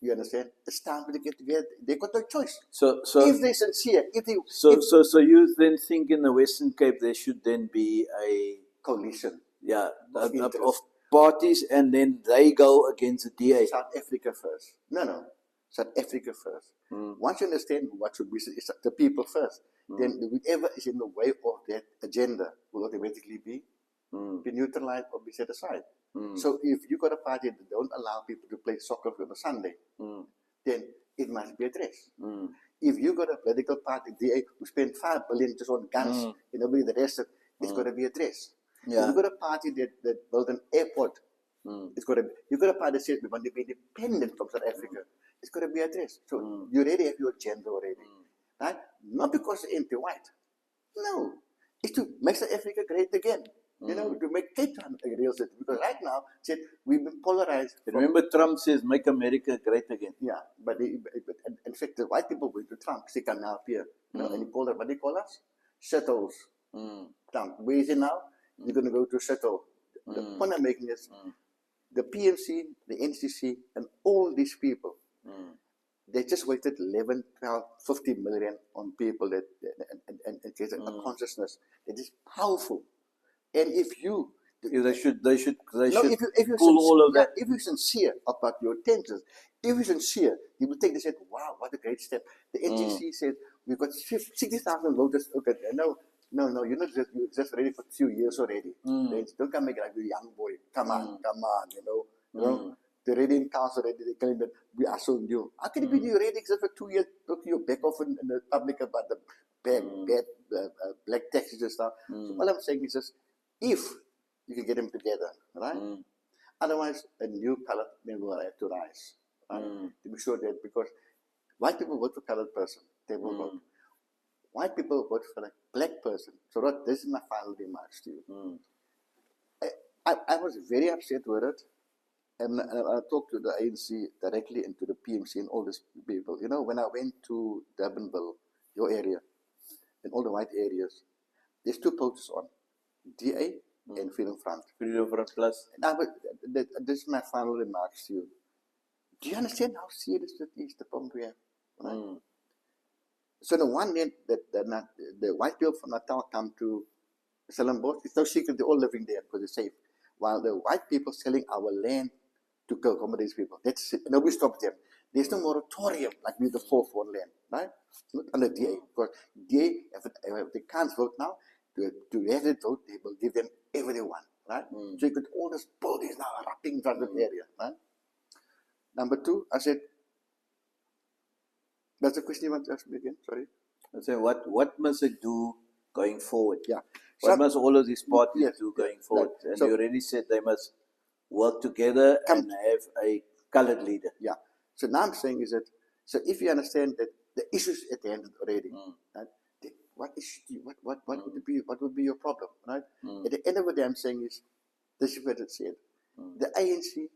You understand? It's time to get together. They got no choice. So if they're sincere, so you then think in the Western Cape there should then be a coalition, of parties, and then they go against the DA. South Africa first. No, South Africa first. Once you understand what should be, it's the people first. Then whoever is in the way of that agenda will automatically be neutralized or be set aside. So if you got a party that don't allow people to play soccer on a Sunday, then it must be addressed. If you got a political party, DA, who spend 5 billion just on guns, and nobody the rest of it's got to be addressed. Yeah. If you got a party that built an airport, it's got to. You got a party that says we want to be independent from South Africa. It's got to be addressed. So you already have your agenda already, right? Not because it's anti-white. No, it's to make South Africa great again. To make Cape Town a real city. Because right now, we've been polarized. Remember, Trump says, make America great again. Yeah, but in fact, the white people went to Trump. They can now appear. And he called it, what do they call us? Shuttles. Trump, where is he now? You're going to go to shuttle. The point I'm making is, the PMC, the NCC, and all these people, they just wasted 11, 12, 50 million on people that and a consciousness that is powerful. And if you they should if you're pull all of that. If you're sincere about your intentions, if you're sincere, you will take this and say, wow, what a great step. The NCC said we've got 60,000 voters. Okay, no, you're not just ready for 2 years already. Don't come make like a young boy. Come on, you know. They're ready in council already. They claim that we are so new. How can you be new ready except for 2 years? Talk to your back off in the public about the bad black taxes and stuff. So all I'm saying is just, if you can get them together, right? Otherwise, a new colored man will have to rise, right? To be sure that, because white people vote for colored person, they will vote. White people vote for a black person. So this is my final remarks to you. I was very upset with it, and I talked to the ANC directly and to the PMC and all these people. When I went to Durbanville, your area, and all the white areas, there's 2 posters on. DA and Freedom Front. Freedom Front Plus. This is my final remarks to you. Do you understand how serious it is, the problem we have? Right? So the one hand, the white people from Natal come to Stellenbosch. It's no secret they're all living there because it's safe. While the white people selling our land to accommodate these people. That's it. Nobody stops them. There's no moratorium like with the 4th Ward land, right? Not under DA. Because DA, if they can't vote now, to have it vote, they will give them everyone, right? So you got all these buildings now erupting from the area, right? Number 2, I said, that's the question you want to ask me again, sorry? I said, what must it do going forward? Yeah. What must all of these parties do going forward? Right. And you already said they must work together and have a coloured leader. Yeah. So now I'm saying is that, so if you understand that the issues at the end already, right? What would be your problem, right? At the end of the day, I'm saying is, this is what it said. The ANC,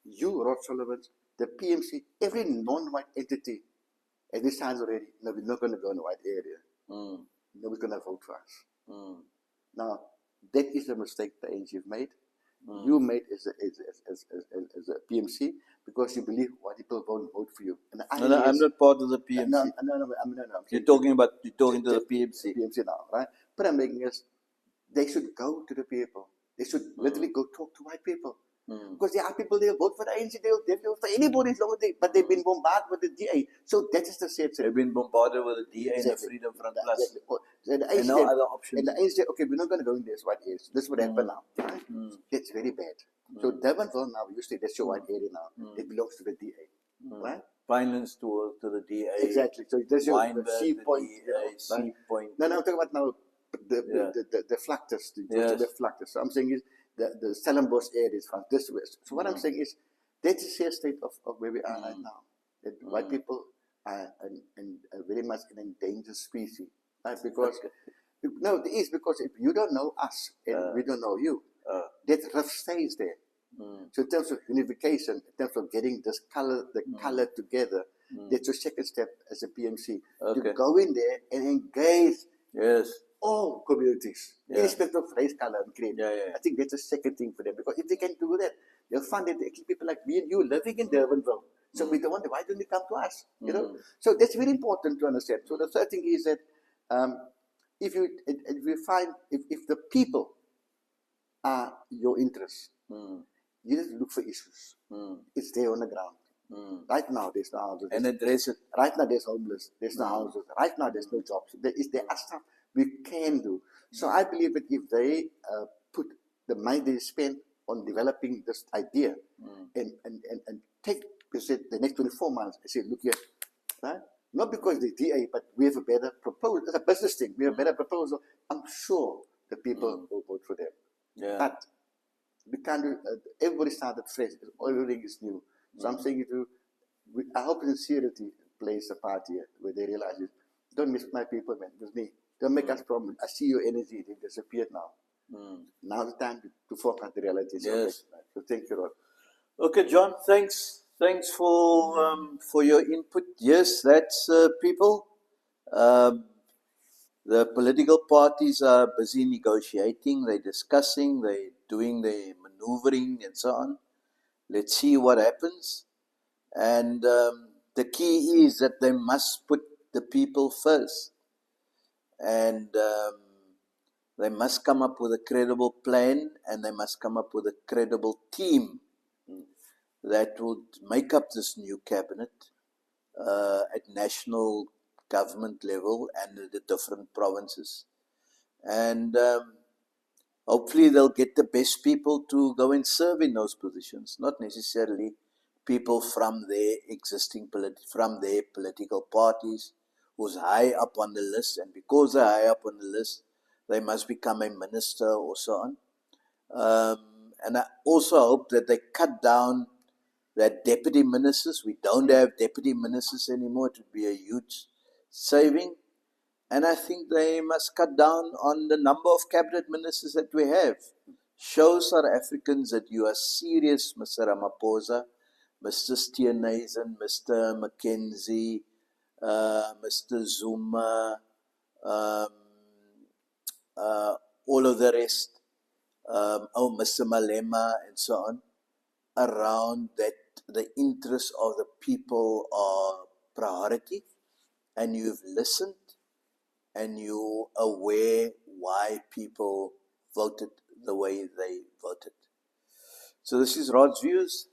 you, Rod Sullivan, the PMC, every non-white entity and they decided already, no, we're not going to go in the white area. Nobody's going to vote for us. Now, that is the mistake the ANC have made. You made as a PMC because you believe white people won't vote for you. And No, I'm not part of the PMC. No. You're talking to the PMC. PMC now, right? But I'm making is they should go to the people. They should literally go talk to white people. Because there are people they'll vote for the ANC, they'll vote for anybody as long as but they've been bombarded with the DA. So that is the sad thing. They've been bombarded with the DA and the Freedom Front Plus. Exactly. So the and no other options. And the ANC said, okay, we're not going to go in this white area. So this is what happened now. Right? It's very bad. So Durbanville now, you say that's your white area now. It belongs to the DA. Right? Finance to the DA. Exactly. So there's your C point. C point. No, I'm talking about now the flactors. The flactors. So I'm saying is the Stellenbosch area is from this west. So what I'm saying is that's the sad state of where we are right now. That white people are very much an endangered species. Right? Because no, it is because if you don't know us and we don't know you, that rift stays there. So in terms of unification, in terms of getting the color together, that's your second step as a PMC. To go in there and engage all communities, irrespective of race, color, and creed. I think that's the second thing for them, because if they can do that, they'll find that actually people like me and you living in Durbanville. So we don't want, why don't they come to us? You know. So that's very important to understand. So the third thing is that if the people are your interest, you just look for issues. It's there on the ground. Right now, there's no houses. And address it. Right now, there's homeless. There's no houses. Right now, there's no jobs. There are stuff we can do. So I believe that if they put the money they spend on developing this idea and take, you said, the next 24 months, I say, look here, right? Not because the DA, but we have a better proposal. It's a business thing. We have a better proposal. I'm sure the people will vote for them. But we can't do, everybody started fresh. Everything is new. So I'm saying I hope sincerity plays a part here, where they realize it. Don't miss my people, man. With me. Don't make us problem. I see your energy. They've disappeared now. Now's the time to focus the reality. Yes. So thank you, Rod. Okay, John, thanks. Thanks for your input. Yes, that's people. The political parties are busy negotiating, they're discussing, they're doing their maneuvering and so on. Let's see what happens. And the key is that they must put the people first. And they must come up with a credible plan, and they must come up with a credible team that would make up this new cabinet at national government level and the different provinces. And hopefully they'll get the best people to go and serve in those positions, not necessarily people from their from their political parties who's high up on the list, and because they're high up on the list, they must become a minister or so on. And I also hope that they cut down that deputy ministers. We don't have deputy ministers anymore. It would be a huge saving. And I think they must cut down on the number of cabinet ministers that we have. Show South Africans that you are serious, Mr. Ramaphosa, Mr. Steenhuisen, Mr. Mackenzie, Mr. Zuma, all of the rest, Mr. Malema, and so on, around that the interests of the people are priority, and you've listened, and you're aware why people voted the way they voted. So this is Rod's Views.